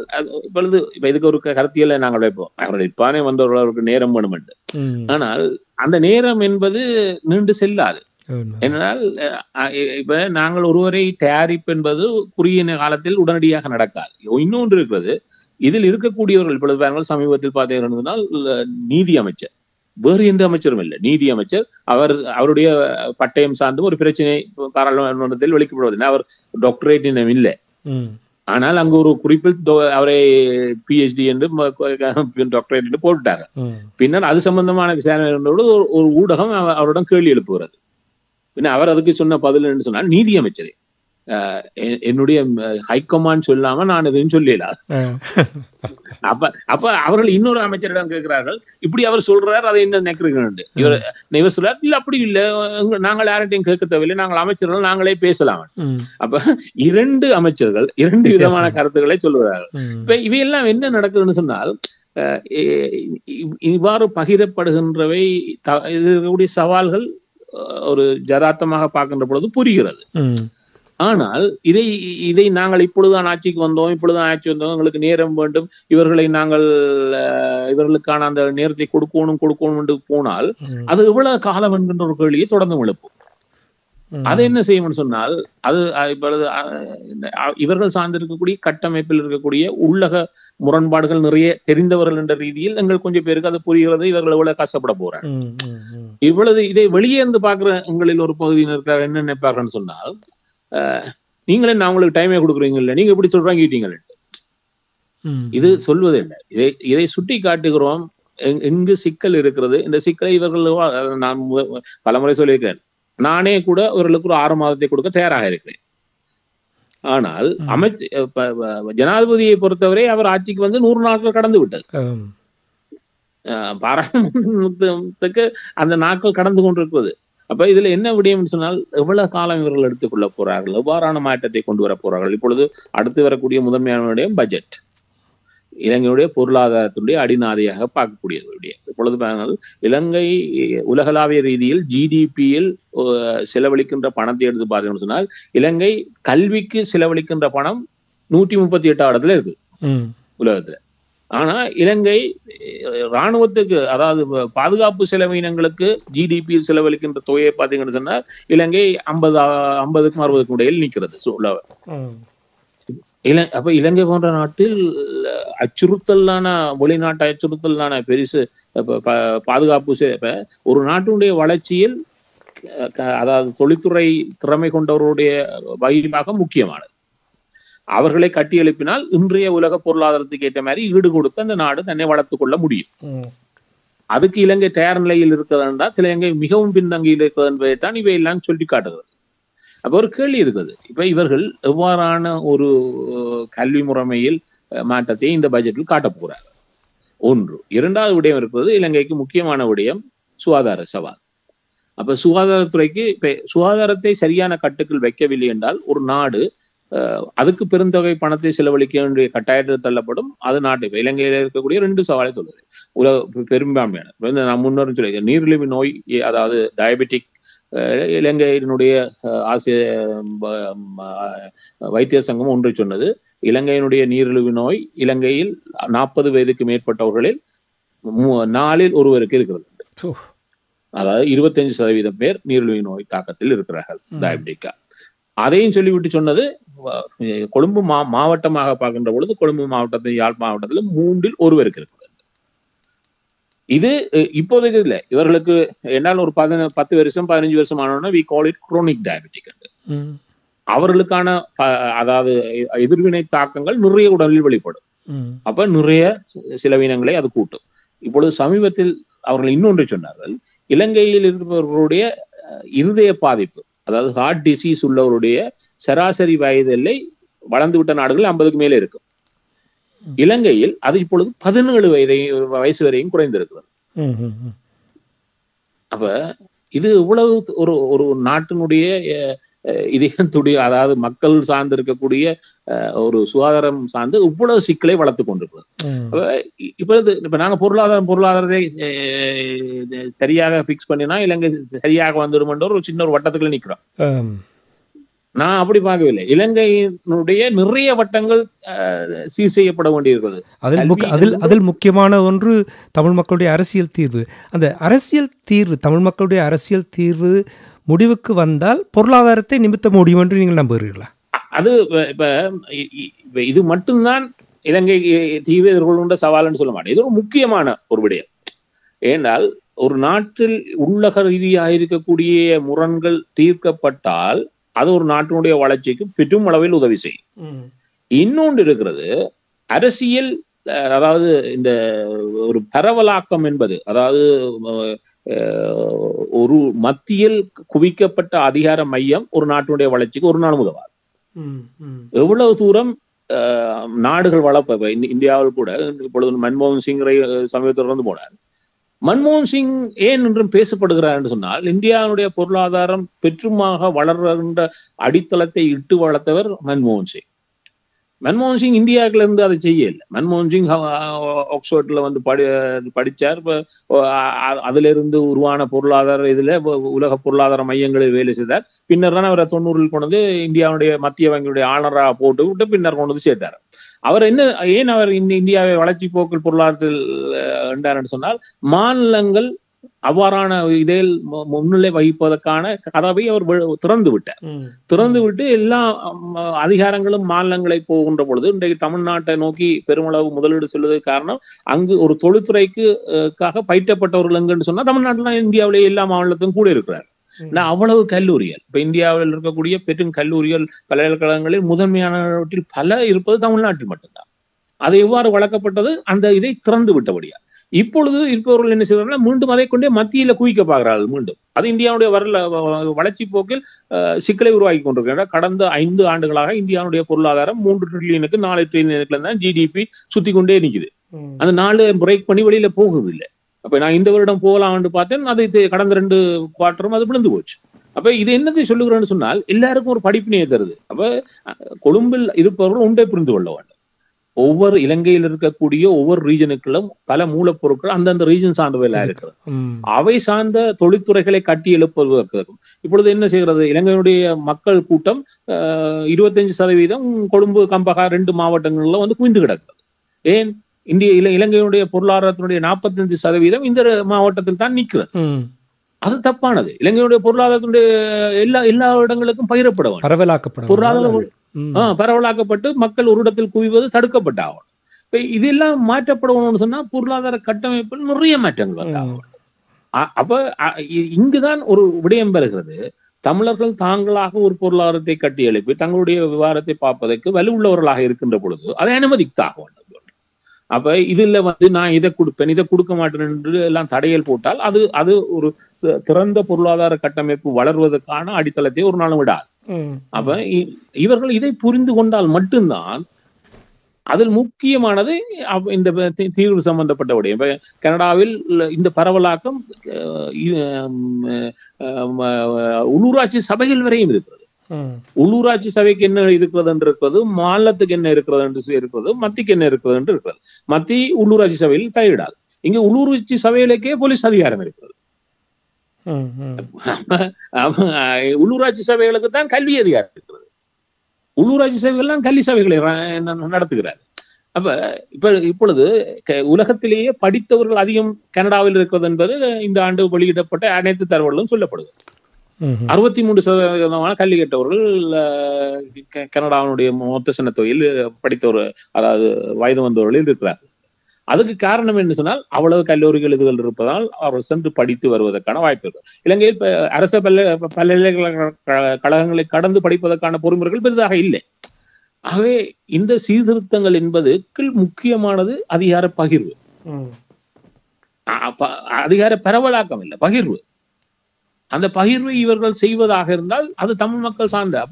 இப்பொழுது இதுக்கு ஒரு கருத்தியலை நாங்கள் வைப்போம். அவர்கள் இப்பானே வந்தவர்களுக்கு நேரம் வேணும் என்று. ஆனால் அந்த நேரம் என்பது நீண்டு செல்லாது. என்னால் இப்ப நாங்கள் ஒருவரை தயாரிப்பு என்பது குறுகிய காலத்தில் உடனடியாக நடக்காது. இன்னொன்று இருக்கிறது, இதில் இருக்கக்கூடியவர்கள் இப்பொழுது பாருங்கள், சமீபத்தில் பார்த்தீங்கன்னா நீதி அமைச்சர், வேறு எந்த அமைச்சரும் இல்லை, நீதி அமைச்சர். அவருடைய பட்டயம் சார்ந்தும் ஒரு பிரச்சனை பாராளுமன்றத்தில் வெளிக்கப்படுவதில்லை. அவர் டாக்டரேட் இன்னும் இல்லை. ஆனால் அங்கு ஒரு குறிப்பில் அவரை PhD என்று டாக்டரேட் என்று போட்டுட்டாங்க. பின்னர் அது சம்பந்தமான விசாரணை ஒரு ஊடகம் அவரிடம் கேள்வி எழுப்புகிறது. பின்ன அவர் அதுக்கு சொன்ன பதில் என்று சொன்னால், நீதி அமைச்சரே என்னுடைய ஹைகமாண்ட் சொல்லாம நான் எதுவும் சொல்லல. அப்ப அவர்கள் இன்னொரு அமைச்சரிடம் கேட்கிறார்கள், இப்படி அவர் சொல்றாரு, அதை என்ன நினைக்கிறீங்க? இவர் சொல்றாரு, இல்ல அப்படி இல்ல, நாங்கள் யார்கிட்டையும் கேட்க தேவையில்லை, நாங்கள் அமைச்சர்கள் நாங்களே பேசலாம். அப்ப 2 அமைச்சர்கள் 2 விதமான கருத்துக்களை சொல்லுகிறார்கள். இப்ப இவையெல்லாம் என்ன நடக்குதுன்னு சொன்னால், இவ்வாறு பகிரப்படுகின்றவை இதனுடைய சவால்கள் ஒரு ஜதார்த்தமாக பார்க்கின்ற பொழுது புரிகிறது. ஆனால் இதை நாங்கள் இப்பொழுதுதான் ஆட்சிக்கு வந்தோம், இப்பொழுதுதான் ஆட்சி வந்தோம், எங்களுக்கு நேரம் வேண்டும், இவர்களுக்கான அந்த நேரத்தை கொடுக்கணும் என்று போனால் அது எவ்வளவு காலம் என்கின்ற ஒரு கேள்வியை தொடர்ந்து எழுப்பும். அது என்ன செய்யும்னு சொன்னால் அது இப்பொழுது இவர்கள் சார்ந்திருக்கக்கூடிய கட்டமைப்பில் இருக்கக்கூடிய உள்ளக முரண்பாடுகள் நிறைய தெரிந்தவர்கள் என்ற ரீதியில் எங்கள் கொஞ்சம் பேருக்கு அது புரிகிறது. இவர்கள் எவ்வளவு கஷ்டப்பட போறாங்க. இவ்வளவு இதை வெளியே இருந்து பாக்குற எங்களில் ஒரு பகுதியினருக்காக என்ன நினைப்பார்கள்னு சொன்னால், நீங்களே நான் உங்களுக்கு டைமே கொடுக்குறீங்க இல்லை, நீங்க எப்படி சொல்றாங்க கேட்டீங்களே, இது சொல்வது இல்லை. இதை சுட்டி காட்டுகிறோம் எங்கு சிக்கல் இருக்கிறது. இந்த சிக்கலை இவர்கள் நான் பலமுறை சொல்லியிருக்கிறேன். நானே கூட அவர்களுக்கு ஒரு 6 மாதத்தை கொடுக்க தயாராக இருக்கிறேன். ஆனால் ஜனாதிபதியை பொறுத்தவரை அவர் ஆட்சிக்கு வந்து 100 நாட்கள் கடந்து விட்டது. பாராளுமன்றத்துக்கு அந்த நாட்கள் கடந்து கொண்டிருக்கிறது. அப்ப இதுல என்ன விடயம் சொன்னால், எவ்வளவு காலம் இவர்கள் எடுத்துக்கொள்ள போறார்கள், எவ்வாறான மாற்றத்தை கொண்டு வர போறார்கள். இப்பொழுது அடுத்து வரக்கூடிய முதன்மையான விடயம் பட்ஜெட். இலங்கையுடைய பொருளாதாரத்துடைய அடிநாதையாக பார்க்கக்கூடியது. இப்பொழுது இலங்கை உலகளாவிய ரீதியில் ஜிடிபியில் செலவழிக்கின்ற பணத்தை எடுத்து பார்த்தோம்னு சொன்னால், இலங்கை கல்விக்கு செலவழிக்கின்ற பணம் 138 இடத்துல இருக்கு உலகத்துல. ஆனா இலங்கை இராணுவத்துக்கு, அதாவது பாதுகாப்பு செலவினங்களுக்கு ஜிடிபியில் செலவழிக்கின்ற தொகையை பார்த்தீங்கன்னு சொன்னால், இலங்கை 50க்கும் 60க்கும் இடையில் நிற்கிறது. அப்ப இலங்கை போன்ற நாட்டில் அச்சுறுத்தலான வெளிநாட்டு அச்சுறுத்தலான பெருசு பாதுகாப்பு ஒரு நாட்டினுடைய வளர்ச்சியில், அதாவது தொழில்துறை திறமை கொண்டவருடைய வகையாக முக்கியமானது. அவர்களை கட்டி எழுப்பினால் இன்றைய உலக பொருளாதாரத்துக்கு ஏற்ற மாதிரி ஈடு கொடுத்து அந்த நாடு தன்னை வளர்த்துக் கொள்ள முடியும். அதுக்கு இலங்கை தயார் நிலையில் இருக்கிறது என்றால் இலங்கை மிகவும் பின்தங்கி இருக்கிறது என்பதைத்தான் இவையெல்லாம் சொல்லி காட்டுகிறது. அப்ப ஒரு கேள்வி இருக்குது, இப்ப இவர்கள் எவ்வாறான ஒரு கல்வி முறைமையில் மாற்றத்தை இந்த பட்ஜெட்டில் காட்டப் போறாங்க. ஒன்று. இரண்டாவது விடயம் இருப்பது இலங்கைக்கு முக்கியமான விடயம் சுகாதார சவால். அப்ப சுகாதாரத்துறைக்கு இப்ப சுகாதாரத்தை சரியான கட்டுக்குள் வைக்கவில்லை என்றால் ஒரு நாடு அதுக்கு பெருந்தொகை பணத்தை செலவழிக்க வேண்டிய கட்டாயத்தில் தள்ளப்படும். அது நாட்டு இலங்கையில இருக்கக்கூடிய 2 சவாலை சொல்லுது. உலக பெரும்பான்மையான நான் முன்னரும் சொல்லி, நீரிழிவு நோய், அதாவது டயபெட்டிக், இலங்கையினுடைய ஆசிய வைத்திய சங்கம் ஒன்றை சொன்னது, இலங்கையினுடைய நீரிழிவு நோய் இலங்கையில் 40 வயதுக்கு மேற்பட்டவர்களில் 4 ஒருவருக்கு இருக்கிறது. அதாவது 25% பேர் நீரிழிவு நோய் தாக்கத்தில் இருக்கிறார்கள், டயபெட்டிக்கா. அதையும் சொல்லிவிட்டு சொன்னது, கொழும்பு மாவட்டமாக பார்க்கின்ற பொழுது கொழும்பு மாவட்டத்தில், யாழ் மாவட்டத்தில் 3 ஒருவருக்கு இருக்கிறது. இது இப்போதைக்கு இல்லை, இவர்களுக்கு என்னால் ஒரு 10 வருஷம் 15 வருஷம் ஆனோன்னா we call it chronic diabetic. அவர்களுக்கான அதாவது எதிர்வினை தாக்கங்கள் நிறைய உடலில் வெளிப்படும். அப்ப நிறைய செலவினங்களை அது கூட்டும். இப்பொழுது சமீபத்தில் அவர்கள் இன்னொன்றை சொன்னார்கள், இலங்கையில் இருப்பவர்களுடைய இருதய பாதிப்பு, அதாவது ஹார்ட் டிசீஸ் உள்ளவருடைய சராசரி வயது எல்லை வளர்ந்து விட்ட நாடுகள் 50க்கு மேலே இருக்கும். இலங்கையில் அது இப்பொழுது 17 வயசு வரையும் குறைந்திருக்கிறது. அப்ப இது இவ்வளவு ஒரு நாட்டினுடைய இதயத்துடைய, அதாவது மக்கள் சார்ந்து இருக்கக்கூடிய ஒரு சுகாதாரம் சார்ந்து இவ்வளவு சிக்கலை வளர்த்து கொண்டிருக்கிறது. இப்ப நாங்க பொருளாதாரத்தை சரியாக பிக்ஸ் பண்ணினா இலங்கை சரியாக வந்துடும் என்ற ஒரு சின்ன ஒரு வட்டத்துக்குள்ள நிக்கிறோம். நான் அப்படி பார்க்கவில்லை. இலங்கையினுடைய நிறைய வட்டங்கள் சீர் செய்யப்பட வேண்டியிருக்கிறது. அதில் முக்கியமான ஒன்று தமிழ் மக்களுடைய அரசியல் தீர்வு. அந்த அரசியல் தீர்வு, தமிழ் மக்களுடைய அரசியல் தீர்வு முடிவுக்கு வந்தால் பொருளாதாரத்தை நிமித்த முடியும் என்று நீங்கள் நம்புகிறீர்களா? அது இப்ப இது மட்டும்தான் இலங்கை தீர்வு எதிர்கொள்கின்ற சவால்னு சொல்ல மாட்டேன். இது ஒரு முக்கியமான ஒரு விடயம். ஏனால் ஒரு நாட்டில் உள்ளக ரீதியாக இருக்கக்கூடிய முரண்கள் தீர்க்கப்பட்டால் அது ஒரு நாட்டினுடைய வளர்ச்சிக்கு பெரும் அளவில் உதவி செய்யும். இன்னொன்று இருக்கிறது, அரசியல், அதாவது இந்த ஒரு பரவலாக்கம் என்பது, அதாவது ஒரு மத்தியில் குவிக்கப்பட்ட அதிகார மையம் ஒரு நாட்டினுடைய வளர்ச்சிக்கு ஒரு நாள் உதவாது. எவ்வளவு தூரம் நாடுகள் வளர்ப்ப, இந்தியாவில் கூட இப்பொழுது மன்மோகன் சிங் சமீபத்தில் இருந்து போனார். மன்மோகன் சிங் ஏன் என்றும் பேசப்படுகிறார் என்று சொன்னால், இந்தியாவுடைய பொருளாதாரம் பெற்றுமாக வளர்கின்ற அடித்தளத்தை இட்டு வளர்த்தவர் மன்மோகன் சிங். மன்மோகன் சிங் இந்தியாவுல இருந்து அதை செய்யல. மன்மோகன் சிங் ஆக்ஸ்போர்ட்ல வந்து படிச்சார். அதுல இருந்து உருவான பொருளாதார இதுல உலக பொருளாதார மையங்களில் வேலை செய்தார். பின்னர் தான் அவரை 90ல் கொண்டு இந்தியாவுடைய மத்திய வங்கியுடைய ஆளுநராக போட்டு விட்டு பின்னர் கொண்டு வந்து சேர்த்தார். அவர் ஏன் அவர் இந்தியாவை வளர்ச்சி போக்கில் பொருளாதாரத்தில் என்றார் சொன்னால், மாநிலங்கள் அவ்வாறான இதில் முன்னிலை வகிப்பதற்கான கதவை அவர் திறந்து விட்டார். திறந்து விட்டு எல்லா அதிகாரங்களும் மாநிலங்களை போகின்ற பொழுது இன்றைக்கு தமிழ்நாட்டை நோக்கி பெருமளவு முதலீடு செல்வதற்கு காரணம் அங்கு ஒரு தொழில்துறைக்காக பயிற்றப்பட்டவர்கள் எங்கன்னு சொன்னா தமிழ்நாட்டுல இந்தியாவிலேயே எல்லா மாநிலத்திலும் கூட இருக்கிறார். அவ்வளவு கல்லூரிகள் இப்ப இந்தியாவில் இருக்கக்கூடிய பெரும் கல்லூரிகள் பல்கலைக்கழகங்களில் முதன்மையானவற்றில் பல இருப்பது தமிழ்நாட்டில் மட்டும்தான். அது எவ்வாறு வளர்க்கப்பட்டது? அந்த இதை திறந்து விட்டபடியா இப்பொழுது இருப்பவர்கள் என்ன செய்வார்கள்? மீண்டும் அதை கொண்டே மத்தியில குவிக்க பார்க்கிறார்கள். மீண்டும் அது இந்தியாவுடைய வளர்ச்சி போக்கில் சிக்கலை உருவாக்கி கொண்டிருக்கிறார். கடந்த 5 ஆண்டுகளாக இந்தியாவுடைய பொருளாதாரம் 3 ட்ரில்லியனுக்கு 4 ட்ரில்லியனுக்குள்ள தான் ஜிடிபி சுத்தி கொண்டே நிக்குது. அந்த 4 பிரேக் பண்ணி வெளியில போகுது இல்லை. அப்ப நான் இந்த வருடம் போகலாம்னு பார்த்தேன், அது கடந்த 2 குவார்ட்டரும் அது விழுந்து போச்சு. அப்ப இது என்னத்தை சொல்லுகிறேன்னு சொன்னால் எல்லாருக்கும் ஒரு படிப்பினையை தருது. அப்ப கொழும்பில் இருப்பவர்கள் ஒன்றை புரிந்து கொள்ள வேண்டும். ஒவ்வொரு இலங்கையில் இருக்கக்கூடிய ஒவ்வொரு ரீஜனுக்குள்ளும் பல மூலப்பொருட்கள் அந்தந்த ரீஜன் சார்ந்தவையா இருக்கிறது. அவை சார்ந்த தொழில்துறைகளை கட்டி எழுப்புவதற்கும் இப்பொழுது என்ன செய்கிறது? இலங்கையுடைய மக்கள் கூட்டம் 25% கொழும்பு, கம்பகா 2 மாவட்டங்கள்ல வந்து குவிந்து கிடக்கிறது. ஏன்? இலங்கையுடைய பொருளாதாரத்தினுடைய 45% இந்த மாவட்டத்தில் தான் நிற்கிறது. அது தப்பானது. இலங்கையுடைய பொருளாதாரத்தினுடைய எல்லா இடங்களுக்கும் பகிரப்பட வேண்டும். பொருளாதார பரவலாக்கப்பட்டு மக்கள் ஒரு இடத்தில் குவிவது தடுக்கப்பட்ட ஆகும். இப்ப இதெல்லாம் மாற்றப்படணும்னு சொன்னா பொருளாதார கட்டமைப்பில் நிறைய மாற்றங்கள் வந்தாகும். அப்ப இங்குதான் ஒரு விடயம் பெறுகிறது. தமிழர்கள் தாங்களாக ஒரு பொருளாதாரத்தை கட்டி எழுப்பி தங்களுடைய விவகாரத்தை பார்ப்பதற்கு வலுவுள்ளவர்களாக இருக்கின்ற பொழுது அதை அனுமதித்தாக வேண்டும். அப்ப இதுல வந்து நான் இதை கொடுப்பேன், இதை கொடுக்க மாட்டேன் என்று எல்லாம் தடையல் போட்டால் அது ஒரு திறந்த பொருளாதார கட்டமைப்பு வளர்வதற்கான அடித்தளத்தை ஒரு நாளும் விடாது. அப்ப இவர்கள் இதை புரிந்து கொண்டால் மட்டும்தான் அதில் முக்கியமானது இந்த தீர்வு சம்பந்தப்பட்ட விடயம். இப்ப கனடாவில் இந்த பரவலாக்கம் உள்ளூராட்சி சபைகள் வரையும் இருக்கிறது. உள்ளூராட்சி சபைக்கு என்ன இருக்கிறது என்று இருக்கிறது, மாநிலத்துக்கு என்ன இருக்கிறது என்று இருக்கிறது, மத்திக்கு என்ன இருக்கிறது என்று இருக்கிறது. மத்தி உள்ளூராட்சி சபையில் தலையிடாது. இங்க உள்ளூராட்சி சபைகளுக்கே போலீஸ் அதிகாரம் இருக்கிறது. உள்ளூராட்சி சபைகளுக்கு தான் கல்வி அதிகாரம் இருக்கிறது. உள்ளூராட்சி சபைகள் கல்வி சபைகளை நடத்துகிறார். அப்ப இப்பொழுது உலகத்திலேயே படித்தவர்கள் அதிகம் கனடாவில் இருக்கிறது என்பது இந்த ஆண்டு வெளியிடப்பட்ட அனைத்து தகவல்களும் சொல்லப்படுது. 63% கல்வி கேட்டவர்கள் கனடாவினுடைய மொத்த சனத்தொகையில் படித்தவர், அதாவது வயது வந்தவர்களில் இருக்கிறார். அதுக்கு காரணம் என்ன சொன்னால் அவ்வளவு கல்லூரிகள் இதுகள் இருப்பதால் அவர்கள் சென்று படித்து வருவதற்கான வாய்ப்பு இருக்கு. இலங்கையில் அரச பல்கலைக்கழகங்களை கடந்து படிப்பதற்கான பொறுமுறைகள் பெரிதாக இல்லை. ஆகவே இந்த சீர்திருத்தங்கள் என்பதுக்கு முக்கியமானது அதிகார பகிர்வு. அதிகார பரவலாக்கம் இல்லை, பகிர்வு. அந்த பகிர்வை இவர்கள் செய்வதாக இருந்தால் அது தமிழ் மக்கள் சார்ந்த.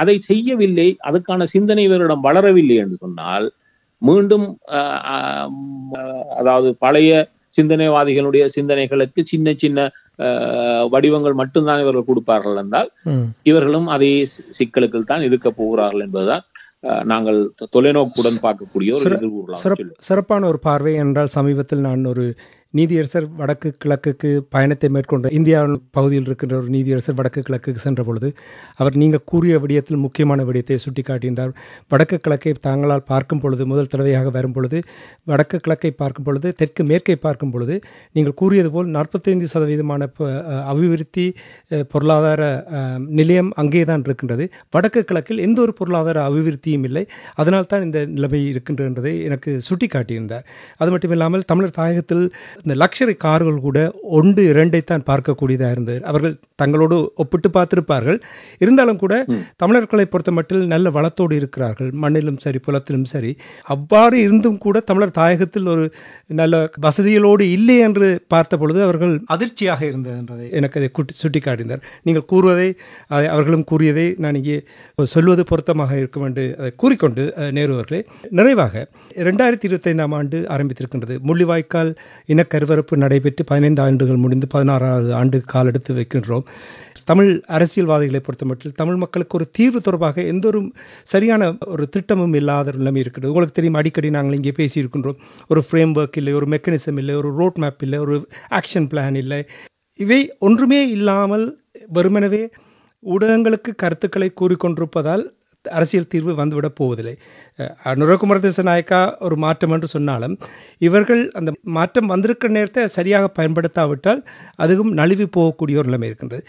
அதை செய்யவில்லை, அதுக்கான சிந்தனை இவரிடம் வளரவில்லை என்று சொன்னால் மீண்டும் அதாவது பழைய சிந்தனைவாதிகளுடைய சிந்தனைகளுக்கு சின்ன சின்ன வடிவங்கள் மட்டும்தான் இவர்கள் கொடுப்பார்கள் என்றால் இவர்களும் அதே சிக்கலுக்கு தான் இருக்க போகிறார்கள் என்பதுதான் நாங்கள் தொலைநோக்குடன் பார்க்கக்கூடிய ஒரு சிறப்பான ஒரு பார்வை என்றால், சமீபத்தில் நான் ஒரு நீதியரசர் வடக்கு கிழக்குக்கு பயணத்தை மேற்கொண்ட இந்தியாவின் பகுதியில் இருக்கின்ற ஒரு நீதியரசர் வடக்கு கிழக்குக்கு சென்ற பொழுது அவர் நீங்கள் கூறிய விடயத்தில் முக்கியமான விடயத்தை சுட்டி காட்டியிருந்தார். வடக்கு கிழக்கை தாங்களால் பார்க்கும் பொழுது, முதல் தடவையாக வரும் பொழுது வடக்கு கிழக்கை பார்க்கும் பொழுது, தெற்கு மேற்கை பார்க்கும் பொழுது நீங்கள் கூறியது போல் 45% அபிவிருத்தி பொருளாதார நிலையம் அங்கே தான் இருக்கின்றது. வடக்கு கிழக்கில் எந்த ஒரு பொருளாதார அபிவிருத்தியும் இல்லை. அதனால் தான் இந்த நிலைமை இருக்கின்றதை எனக்கு சுட்டி காட்டியிருந்தார். அது மட்டும் இல்லாமல் தமிழர் தாயகத்தில் இந்த லக்ஸரி கார்கள் கூட 1-2 தான் பார்க்கக்கூடியதாக இருந்தது. அவர்கள் தங்களோடு ஒப்பிட்டு பார்த்திருப்பார்கள். இருந்தாலும் கூட தமிழர்களை பொறுத்த மட்டில் நல்ல வளத்தோடு இருக்கிறார்கள், மண்ணிலும் சரி புலத்திலும் சரி. அவ்வாறு இருந்தும் கூட தமிழர் தாயகத்தில் ஒரு நல்ல வசதிகளோடு இல்லை என்று பார்த்த பொழுது அவர்கள் அதிர்ச்சியாக இருந்தது என்பதை எனக்கு அதை சுட்டி காட்டினார். நீங்கள் கூறுவதை அவர்களும் கூறியதை நான் இங்கே சொல்வது பொருத்தமாக இருக்கும் என்று அதை கூறிக்கொண்டு நேரு அவர்களே, நிறைவாக 2025ஆம் ஆண்டு ஆரம்பித்திருக்கின்றது. முள்ளிவாய்க்கால் இனக்கருவறுப்பு நடைபெற்று 15 ஆண்டுகள் முடிந்து 16வது ஆண்டு கால் எடுத்து வைக்கின்றோம். தமிழ் அரசியல்வாதிகளை பொறுத்த மட்டும் தமிழ் மக்களுக்கு ஒரு தீர்வு தொடர்பாக எந்த ஒரு சரியான ஒரு திட்டமும் இல்லாத நிலைமை இருக்கிறது. உங்களுக்கு தெரியும், அடிக்கடி நாங்கள் இங்கே பேசியிருக்கின்றோம். ஒரு ஃப்ரேம் ஒர்க் இல்லை, ஒரு மெக்கானிசம் இல்லை, ஒரு ரோட் மேப் இல்லை, ஒரு ஆக்ஷன் பிளான் இல்லை. இவை ஒன்றுமே இல்லாமல் வெறுமனவே ஊடகங்களுக்கு கருத்துக்களை கூறிக்கொண்டிருப்பதால் அரசியல் தீர்வு வந்துவிடப் போவதில்லை. அனுரகுமார திசாநாயக்கா ஒரு மாற்றம் என்று சொன்னாலும் இவர்கள் அந்த மாற்றம் வந்திருக்கிற நேரத்தை சரியாக பயன்படுத்தாவிட்டால் அதுவும் நழுவி போகக்கூடிய ஒரு நிலைமை இருக்கின்றது.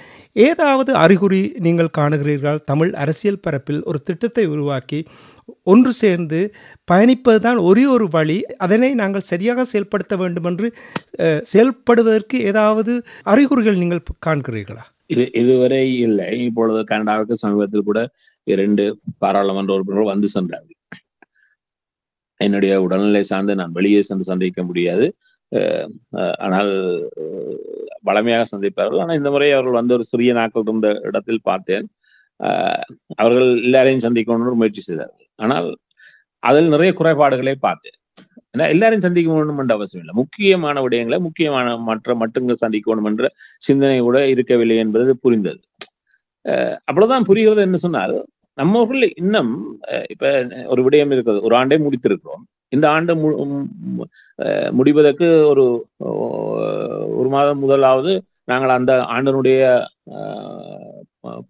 ஏதாவது அறிகுறி நீங்கள் காணுகிறீர்கள்? தமிழ் அரசியல் பரப்பில் ஒரு திட்டத்தை உருவாக்கி ஒன்று சேர்ந்து பயணிப்பதுதான் ஒரே ஒரு வழி, அதனை நாங்கள் சரியாக செயல்படுத்த வேண்டும் என்று செயல்படுவதற்கு ஏதாவது அறிகுறிகள் நீங்கள் காண்கிறீர்களா? இதுவரை இல்லை. இப்பொழுது கனடாவுக்கு சமீபத்தில் கூட 2 பாராளுமன்ற உறுப்பினர்கள் வந்து சென்றார்கள். என்னுடைய உடல்நிலை சார்ந்து நான் வெளியே சென்று சந்திக்க முடியாது, ஆனால் வளமையாக சந்திப்பார்கள். ஆனால் இந்த முறை அவர்கள் வந்து ஒரு சிறிய நாட்கள் இருந்த இடத்தில் பார்த்தேன். அவர்கள் எல்லாரையும் சந்திக்கணும்னு முயற்சி செய்தார்கள். ஆனால் அதில் நிறைய குறைபாடுகளை பார்த்தேன். ஏன்னா எல்லாரையும் சந்திக்க வேண்டும் என்ற அவசியம் இல்லை. முக்கியமான விடயங்களை முக்கியமான மட்டுங்கள் சந்திக்கணும் என்ற சிந்தனை கூட இருக்கவில்லை என்பது புரிந்தது. அவ்வளவுதான் புரிகிறது என்று சொன்னால், நம்ம ஊர்ல இன்னும் இப்ப ஒரு விடயம் இருக்கிறது. ஒரு ஆண்டை முடித்திருக்கிறோம். இந்த ஆண்டு முடிவதற்கு ஒரு மாதம் முதலாவது நாங்கள் அந்த ஆண்டனுடைய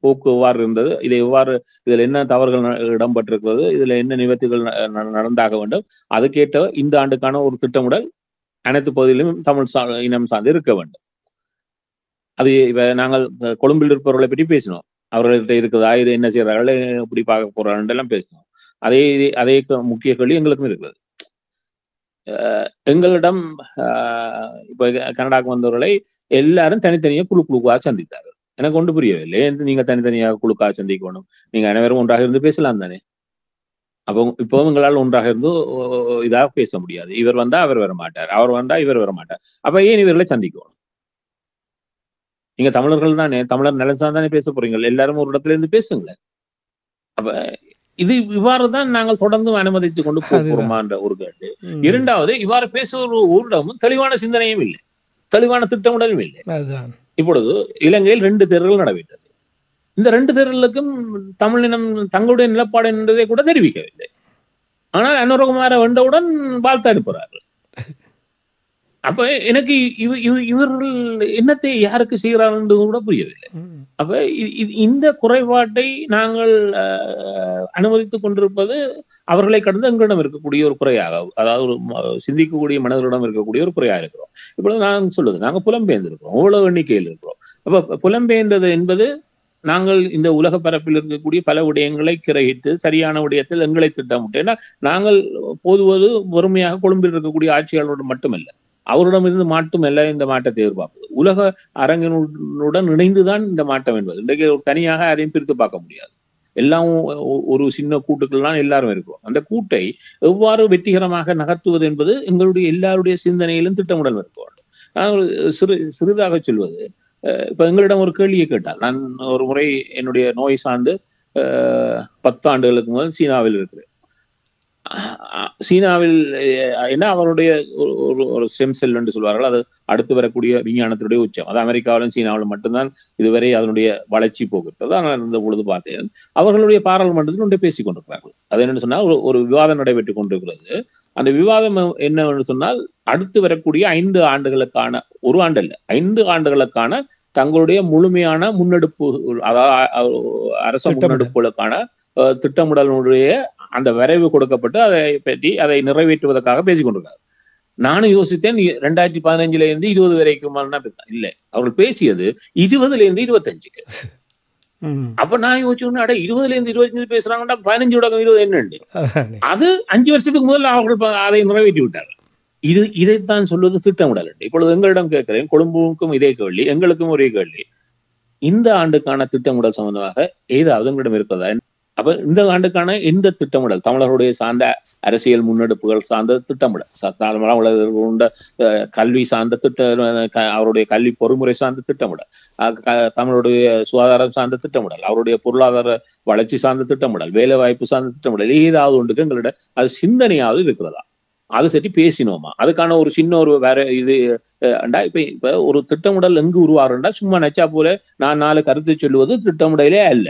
போக்கு எவ்வாறு இருந்தது, இதில் என்ன தவறுகள் இடம்பெற்றிருக்கிறது, இதுல என்ன நிவர்த்திகள் நடந்தாக வேண்டும், அதுக்கேற்ற இந்த ஆண்டுக்கான ஒரு திட்டமிடல் அனைத்து பகுதியிலும் தமிழ் இனம் சார்ந்து இருக்க வேண்டும். அது இப்ப நாங்கள் கொழும்பில் இருப்பவர்களை பற்றி பேசினோம். அவர்கள்ட்ட இருக்குதா, இது என்ன செய்யறார்கள், எப்படி பார்க்க போறாங்க எல்லாம் பேசினோம். அதே முக்கிய கேள்வி எங்களுக்கும் இருக்குது. எங்களிடம் இப்ப கனடாவுக்கு வந்தவர்களை எல்லாரும் தனித்தனியாக குழுவாக சந்தித்தார்கள். எனக்கு ஒன்று புரியவில்லை. நீங்க தனித்தனியாக குழுக்காக சந்திக்கணும், நீங்க அனைவரும் ஒன்றாக இருந்து பேசலாம் தானே. அப்போ இப்பவும் எங்களால் ஒன்றாக இருந்து இதாக பேச முடியாது. இவர் வந்தா அவர் வர மாட்டார், அவர் வந்தா இவர் வர மாட்டார். அப்ப ஏன் இவர்களை சந்திக்கணும்? நீங்க தமிழர்கள் தானே, தமிழர் நலன் சார்ந்தானே பேச போறீங்க. எல்லாரும் ஒரு இடத்துல இருந்து பேசுங்களேன். அப்ப இது இவ்வாறுதான் நாங்கள் தொடர்ந்து அனுமதித்துக் கொண்டு போகிறோமான்ற ஒரு கேள்வி. இரண்டாவது, இவ்வாறு பேசுகிற ஊரிடமும் தெளிவான சிந்தனையும் இல்லை, தெளிவான திட்டமிடலும் இல்லை. இப்பொழுது இலங்கையில் 2 தேர்தல்கள் நடைபெற்றது. இந்த 2 தேர்தலுக்கும் தமிழினம் தங்களுடைய நிலப்பாடு என்பதை கூட தெரிவிக்கவில்லை. ஆனால் அனுரகுமார வந்தவுடன் வாழ்த்து அனுப்புகிறார்கள். அப்ப எனக்கு இவர்கள் என்னத்தை யாருக்கு செய்கிறார்கள் என்று கூட புரியவில்லை. அப்ப இந்த குறைபாட்டை நாங்கள் அனுமதித்துக் கொண்டிருப்பது அவர்களை கடந்து எங்களிடம் இருக்கக்கூடிய ஒரு குறையாக, அதாவது ஒரு சிந்திக்கக்கூடிய மனிதர்களிடம் இருக்கக்கூடிய ஒரு குறையாக இருக்கிறோம். இப்பொழுது நான் சொல்லுது, நாங்கள் புலம்பெயர்ந்திருக்கிறோம், எவ்வளவு எண்ணிக்கையில் இருக்கிறோம். அப்ப புலம்பெயர்ந்தது என்பது நாங்கள் இந்த உலக பரப்பில் இருக்கக்கூடிய பல விடயங்களை கிரகித்து சரியான விடயத்தில் எங்களை திட்டமிட்டு, ஏன்னா நாங்கள் போதுவது வறுமையாக கொழும்பில் இருக்கக்கூடிய ஆட்சியாளரோடு மட்டுமல்ல, அவரிடமிருந்து மட்டுமல்ல இந்த மாற்றத்தை எதிர்பார்ப்பது. உலக அரங்கினுடன் இணைந்துதான் இந்த மாற்றம் என்பது. இன்றைக்கு தனியாக யாரையும் பிரித்து பார்க்க முடியாது. எல்லாம் ஒரு சின்ன கூட்டுக்கள்லாம் எல்லாரும் இருக்கிறோம். அந்த கூட்டை எவ்வாறு வெற்றிகரமாக நகர்த்துவது என்பது எங்களுடைய எல்லாருடைய சிந்தனையிலும் திட்டமிடல் இருக்க வேண்டும். நான் சிறிதாக சொல்வது, இப்ப எங்களிடம் ஒரு கேள்வியை கேட்டால், நான் ஒரு முறை என்னுடைய நோய் சார்ந்து 10 ஆண்டுகளுக்கு முதல் சீனாவில் இருக்கிறேன். சீனாவில் என்ன அவருடைய ஒரு ஸ்டெம் செல் என்று சொல்வார்கள், அது அடுத்து வரக்கூடிய விஞ்ஞானத்தினுடைய உச்சம். அது அமெரிக்காவிலும் சீனாவிலும் மட்டும்தான் இதுவரை அதனுடைய வளர்ச்சி போகிறது. நான் இருந்த பொழுது பார்த்தேன், அவர்களுடைய பாராளுமன்றத்தில் ஒன்றை பேசிக் கொண்டிருக்கிறார்கள். அது என்னன்னு சொன்னால், ஒரு விவாதம் நடைபெற்றுக் கொண்டிருக்கிறது. அந்த விவாதம் என்னவென்று சொன்னால், அடுத்து வரக்கூடிய 5 ஆண்டுகளுக்கான, ஒரு ஆண்டு அல்ல 5 ஆண்டுகளுக்கான தங்களுடைய முழுமையான முன்னெடுப்பு, அதாவது அரச முன்னெடுப்புகளுக்கான திட்டமிடலுடைய அந்த வரைவு கொடுக்கப்பட்டு அதை நிறைவேற்றுவதற்காக பேசிக் கொண்டிருக்காங்க. நானும் யோசித்தேன், 2015 இருந்து 20 வரைக்கும் இல்லை, அவர்கள் பேசியது 20 இருந்து 25. அப்ப நான் யோசிச்சோன்னா, 20 இருந்து 25 பேசுறாங்கன்னா 15 20 என்னண்டு, அது 5 வருஷத்துக்கு முதல்ல அவர்கள் அதை நிறைவேற்றி விட்டார்கள். இதைத்தான் சொல்வது திட்டமிடல். இப்பொழுது எங்களிடம் கேட்கிறேன், கொழும்புக்கும் இதே கேள்வி, எங்களுக்கும் ஒரே கேள்வி. இந்த ஆண்டுக்கான திட்டமிடல் சம்பந்தமாக ஏதாவது எங்களிடம் இருக்கிறதா? அப்ப இந்த ஆண்டுக்கான எந்த திட்டமிடல், தமிழர்களுடைய சார்ந்த அரசியல் முன்னெடுப்புகள் சார்ந்த திட்டமிடல், கல்வி சார்ந்த அவருடைய கல்வி பொறுமுறை சார்ந்த திட்டமிடல், தமிழுடைய சுகாதாரம் சார்ந்த திட்டமிடல், அவருடைய பொருளாதார வளர்ச்சி சார்ந்த திட்டமிடல், வேலை வாய்ப்பு சார்ந்த திட்டமிடல், ஏதாவது ஒன்றுக்கு எங்களிடம் அது சிந்தனையாவது இருக்கிறதா? அது சரி பேசினோமா? அதுக்கான ஒரு சின்ன ஒரு வேற இது இப்ப ஒரு திட்டமிடல் எங்கு உருவாருண்டா, சும்மா நச்சா போல நான் 4 கருத்து சொல்லுவது திட்டமிடலே அல்ல.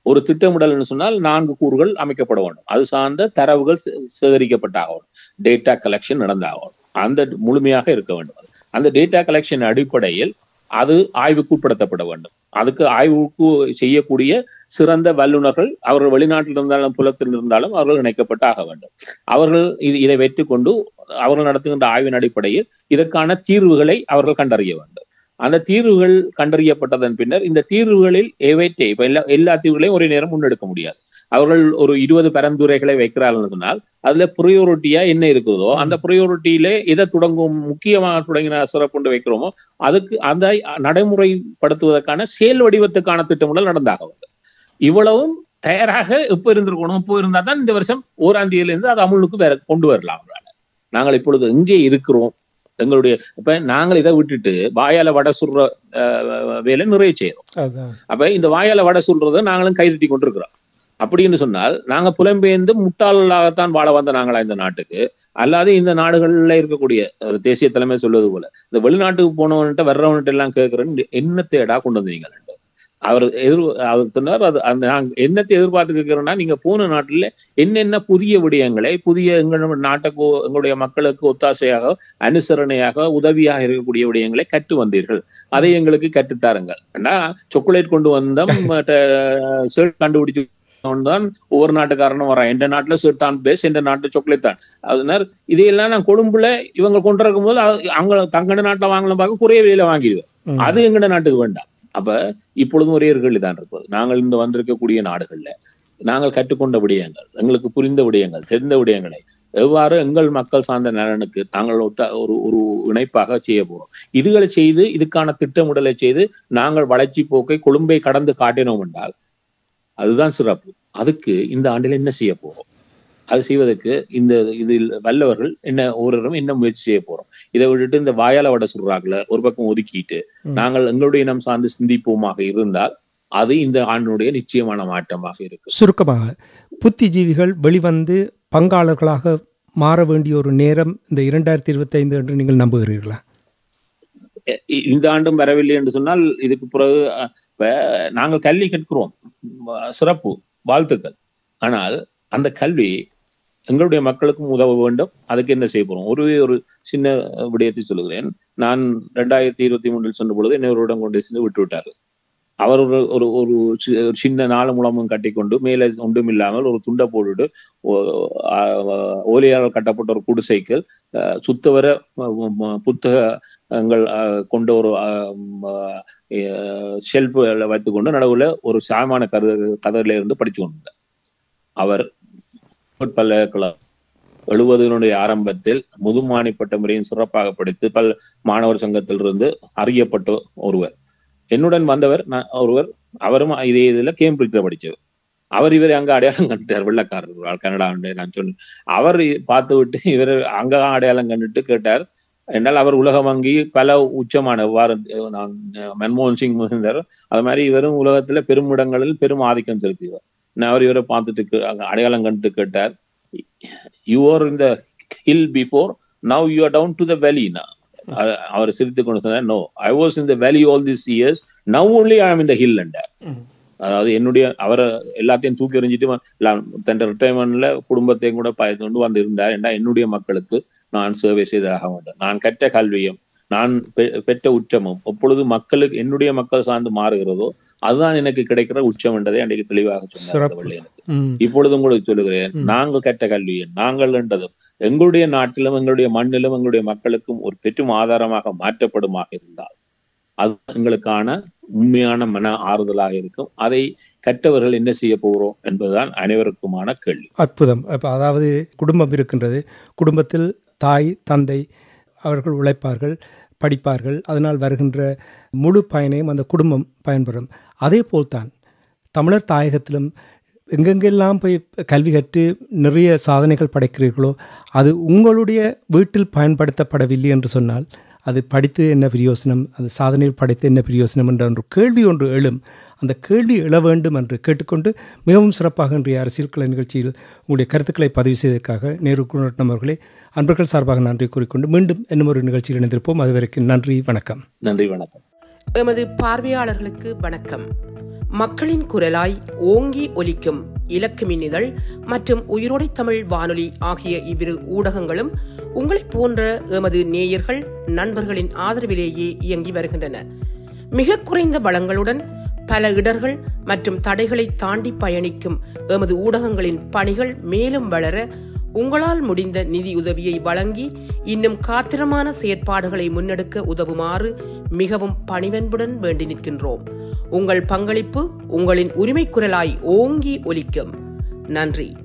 ஒரு திட்டமிடல் சொன்னால் 4 கூறுகள் அமைக்கப்பட வேண்டும். அது சார்ந்த தரவுகள் சேகரிக்கப்பட்டாகணும், டேட்டா கலெக்ஷன் நடந்தாகணும், அந்த முழுமையாக இருக்க வேண்டும். அந்த டேட்டா கலெக்ஷன் அடிப்படையில் அது ஆய்வுக்கு உட்படுத்தப்பட வேண்டும். அதுக்கு ஆய்வுக்கு செய்யக்கூடிய சிறந்த வல்லுநர்கள் அவர்கள் வெளிநாட்டில் இருந்தாலும் புலத்தில் இருந்தாலும் அவர்கள் இணைக்கப்பட்டு ஆக வேண்டும். அவர்கள் இதை வைத்துக்கொண்டு அவர்கள் நடத்துகின்ற ஆய்வின் அடிப்படையில் இதற்கான தீர்வுகளை அவர்கள் கண்டறிய வேண்டும். அந்த தீர்வுகள் கண்டறியப்பட்டதன் பின்னர் இந்த தீர்வுகளில் எவைற்றே இப்ப எல்லா தீர்வுகளையும் ஒரே நேரம் முன்னெடுக்க முடியாது. அவர்கள் ஒரு 20 பரிந்துரைகளை வைக்கிறார்கள் சொன்னால் அதுல ப்ரையோரிட்டியா என்ன இருக்குதோ அந்த ப்ரையோரிட்டியிலே எதை முக்கியமாக தொடங்கின சிறப்புண்டு வைக்கிறோமோ அதுக்கு அந்த நடைமுறைப்படுத்துவதற்கான செயல் வடிவத்துக்கான திட்டமிடல் நடந்தாக வேண்டும். இவ்வளவும் தயாராக எப்ப இருந்திருக்கணும், இப்போ இருந்தா தான் இந்த வருஷம் 1ஆம் தேதியிலிருந்து அது அமுலுக்கு கொண்டு வரலாம். நாங்கள் இப்பொழுது எங்கே இருக்கிறோம், எங்களுடைய இப்ப நாங்கள் இதை விட்டுட்டு வாயால வடை சுடுற வேலை நிறைய செய்யறோம். அப்ப இந்த வாயால வடை சுடுறதை நாங்களும் கைதட்டி கொண்டிருக்கிறோம். அப்படின்னு சொன்னால் நாங்க புலம்பெயர்ந்து முட்டாளாகத்தான் வாழ வந்த நாங்களா இந்த நாட்டுக்கு? அல்லாது இந்த நாடுகள்ல இருக்கக்கூடிய தேசிய தலைமை சொல்வது போல இந்த வெளிநாட்டுக்கு போனவன்கிட்ட வர்றவன்கிட்ட எல்லாம் கேட்கிறேன்னு என்னத்தை கொண்டு வந்தீங்க? அவர் சொன்னார், அது அந்த நாங்க என்னத்தை எதிர்பார்த்து கேட்கிறோம்னா, நீங்க போன நாட்டுல என்னென்ன புதிய விடயங்களை எங்களுடைய நாட்டுக்கு எங்களுடைய மக்களுக்கு ஒத்தாசையாக அனுசரணையாக உதவியாக இருக்கக்கூடிய விடயங்களை கற்று வந்தீர்கள், அதை எங்களுக்கு கற்றுத்தாருங்கள். ஏன்னா சாக்லேட் கொண்டு வந்தோம், ஷர்ட் கண்டுபிடிச்சு தான் ஒவ்வொரு நாட்டுக்காரனும் வரான். எந்த நாட்டுல ஷர்ட் தான் பேஸ், எந்த நாட்டுல சாக்லேட் தான். அதனால இதையெல்லாம் நான் கொழும்புல இவங்க கொண்டு இருக்கும் போது அங்க தங்கட நாட்டுல வாங்கலாம் பார்க்க குறைய விலையில வாங்கிடுவேன். அது எங்கட நாட்டுக்கு வேண்டாம். அப்ப இப்பொழுதும் ஒரே கேள்விதான் இருப்பது, நாங்கள் இந்த வந்திருக்கக்கூடிய நாடுகள்ல நாங்கள் கற்றுக்கொண்ட விடயங்கள், எங்களுக்கு புரிந்த விடயங்கள், தெரிந்த விடயங்களை எவ்வாறு எங்கள் மக்கள் சார்ந்த நலனுக்கு நாங்கள் ஒரு இணைப்பாக செய்ய போறோம். இதுகளை செய்து இதுக்கான திட்டமிடலை செய்து நாங்கள் வளர்ச்சி போக்கை கொழும்பை கடந்து காட்டினோம் என்றால் அதுதான் சிறப்பு. அதுக்கு இந்த ஆண்டில் என்ன செய்ய போறோம், அது செய்வதற்கு இதில் வல்லவர்கள் ஒவ்வொருவரும் என்ன முயற்சி செய்ய போறோம். இதை விட்டுட்டு இந்த வாயால வடை சுடுறாங்கள ஒரு பக்கம் ஒதுக்கிட்டு நாங்கள் எங்களுடைய இனம் சார்ந்து சிந்திப்போமாக இருந்தால் அது இந்த ஆண்டினுடைய நிச்சயமான மாற்றமாக இருக்கு. சுருக்கமாக புத்திஜீவிகள் வெளிவந்து பங்காளர்களாக மாற வேண்டிய ஒரு நேரம் இந்த 2025 என்று நீங்கள் நம்புகிறீர்களா? இந்த ஆண்டும் வரவில்லை என்று சொன்னால் இதுக்கு பிறகு இப்ப நாங்கள் கல்வி கற்கிறோம், சிறப்பு, வாழ்த்துக்கள். ஆனால் அந்த கல்வி எங்களுடைய மக்களுக்கும் உதவ வேண்டும். அதுக்கு என்ன செய்ய போறோம்? ஒரு சின்ன விடயத்தை சொல்லுகிறேன். நான் 2023 சென்ற பொழுது இன்னொருடன் கொண்டு சென்று விட்டு விட்டார். அவர் ஒரு சின்ன 4 முழமும் கட்டிக்கொண்டு மேலே ஒன்றும் இல்லாமல் ஒரு துண்டை போட்டுட்டு ஓலையால் கட்டப்பட்ட ஒரு குடிசைக்கில் சுத்தவர புத்தகங்கள் கொண்ட ஒரு ஷெல்ஃப் வைத்துக்கொண்டு நடுவுல ஒரு சாமான கதறில இருந்து படிச்சு கொண்டார். அவர் பல்கலைக்கழகம் 70 ஆரம்பத்தில் முதுமானி பட்ட முறையும் சிறப்பாக படித்து மாணவர் சங்கத்திலிருந்து அறியப்பட்ட ஒருவர். என்னுடன் வந்தவர் ஒருவர், அவரும் இதே இதுல கேம்பிரிட்ஜ்ல படிச்சவர். அவர் இவரை அங்க அடையாளம் கண்டுட்டார், வெள்ளக்காரர் கனடா. நான் சொன்னேன், அவர் பார்த்து விட்டு இவர் அங்க அடையாளம் கண்டுட்டு கேட்டார். என்னால் அவர் உலக வங்கி பல உச்சமான நான் மன்மோகன் சிங் இருந்தார், அது மாதிரி இவரும் உலகத்துல பெரும் இடங்களில் பெரும் ஆதிக்கம் செலுத்தியவர். அவர் இவரை பார்த்துட்டு அடையாளம் கண்டுட்டு கேட்டார், you are in the hill before, now you are down to the valley. அவர் சிரித்து கொண்டு சொன்னார், நோ, ஐ வாஸ் இன் த வேலி all this years, now only I ஆம் இன் த ஹில் என்றார். அதாவது என்னுடைய அவரை எல்லாத்தையும் தூக்கி எறிஞ்சிட்டு தன் ரிட்டைர்மெண்ட்ல குடும்பத்தையும் கூட கொண்டு வந்து இருந்தார். என்றா என்னுடைய மக்களுக்கு நான் சேவை செய்தாக வேண்டும். நான் கற்ற கல்வியும் நான் பெற்ற உச்சமும் எப்பொழுது மக்களுக்கு என்னுடைய மக்கள் சார்ந்து மாறுகிறதோ அதுதான் எனக்கு கிடைக்கிற உச்சம் என்றதை அன்றைக்கு தெளிவாக சொன்னார். இப்பொழுது உங்களுக்கு சொல்லுகிறேன், நாங்கள் கற்ற கல்வியை நாங்கள் என்றதும் எங்களுடைய நாட்டிலும் எங்களுடைய மண்ணிலும் எங்களுடைய மக்களுக்கும் ஒரு பெரும் ஆதாரமாக மாற்றப்படுமாக இருந்தால் அது எங்களுக்கான உண்மையான மன ஆறுதலாக இருக்கும். அதை கற்றவர்கள் என்ன செய்ய போகிறோம் என்பதுதான் அனைவருக்குமான கேள்வி. அற்புதம். அதாவது குடும்பம் இருக்கின்றது, குடும்பத்தில் தாய் தந்தை அவர்கள் உழைப்பார்கள், படிப்பார்கள், அதனால் வருகின்ற முழு பயனையும் அந்த குடும்பம் பயன்பெறும். அதே போல்தான் தமிழர் தாயகத்திலும் எங்கெங்கெல்லாம் போய் கல்வி கற்று நிறைய சாதனைகள் படைக்கிறீர்களோ அது உங்களுடைய வீட்டில் பயன்படுத்தப்படவில்லை என்று சொன்னால் அது படித்து என்ன பிரயோசனம், அது சாதனையில் படைத்து என்ன பிரயோசனம் என்ற ஒரு கேள்வி ஒன்று எழும். அந்த கேள்வி எழ வேண்டும் என்று கேட்டுக்கொண்டு மிகவும் சிறப்பாக இன்றைய அரசியல் கலை நிகழ்ச்சியில் உங்களுடைய கருத்துக்களை பதிவு செய்ததற்காக நேரு குணரட்னம் அவர்களே அன்பர்கள் சார்பாக நன்றி கூறிக்கொண்டு மீண்டும் இன்னும் ஒரு நிகழ்ச்சியில் இணைந்திருப்போம். அதுவரைக்கும் நன்றி, வணக்கம். நன்றி, வணக்கம். எமது பார்வையாளர்களுக்கு வணக்கம். மக்களின் குரலாய் ஓங்கி ஒலிக்கும் இலக்கு மின்னிதழ் மற்றும் உயிரோடை தமிழ் வானொலி ஆகிய இவ்விரு ஊடகங்களும் உங்களைப் போன்ற எமது நேயர்கள் நண்பர்களின் ஆதரவிலேயே இயங்கி வருகின்றன. மிக குறைந்த வளங்களுடன் பல இடர்கள் மற்றும் தடைகளை தாண்டி பயணிக்கும் எமது ஊடகங்களின் பணிகள் மேலும் வளர உங்களால் முடிந்த நிதியுதவியை வழங்கி இன்னும் காத்திரமான செயற்பாடுகளை முன்னெடுக்க உதவுமாறு மிகவும் பணிவன்புடன் வேண்டி நிற்கின்றோம். உங்கள் பங்களிப்பு உங்களின் உரிமை குரலாய் ஓங்கி ஒலிக்கும். நன்றி.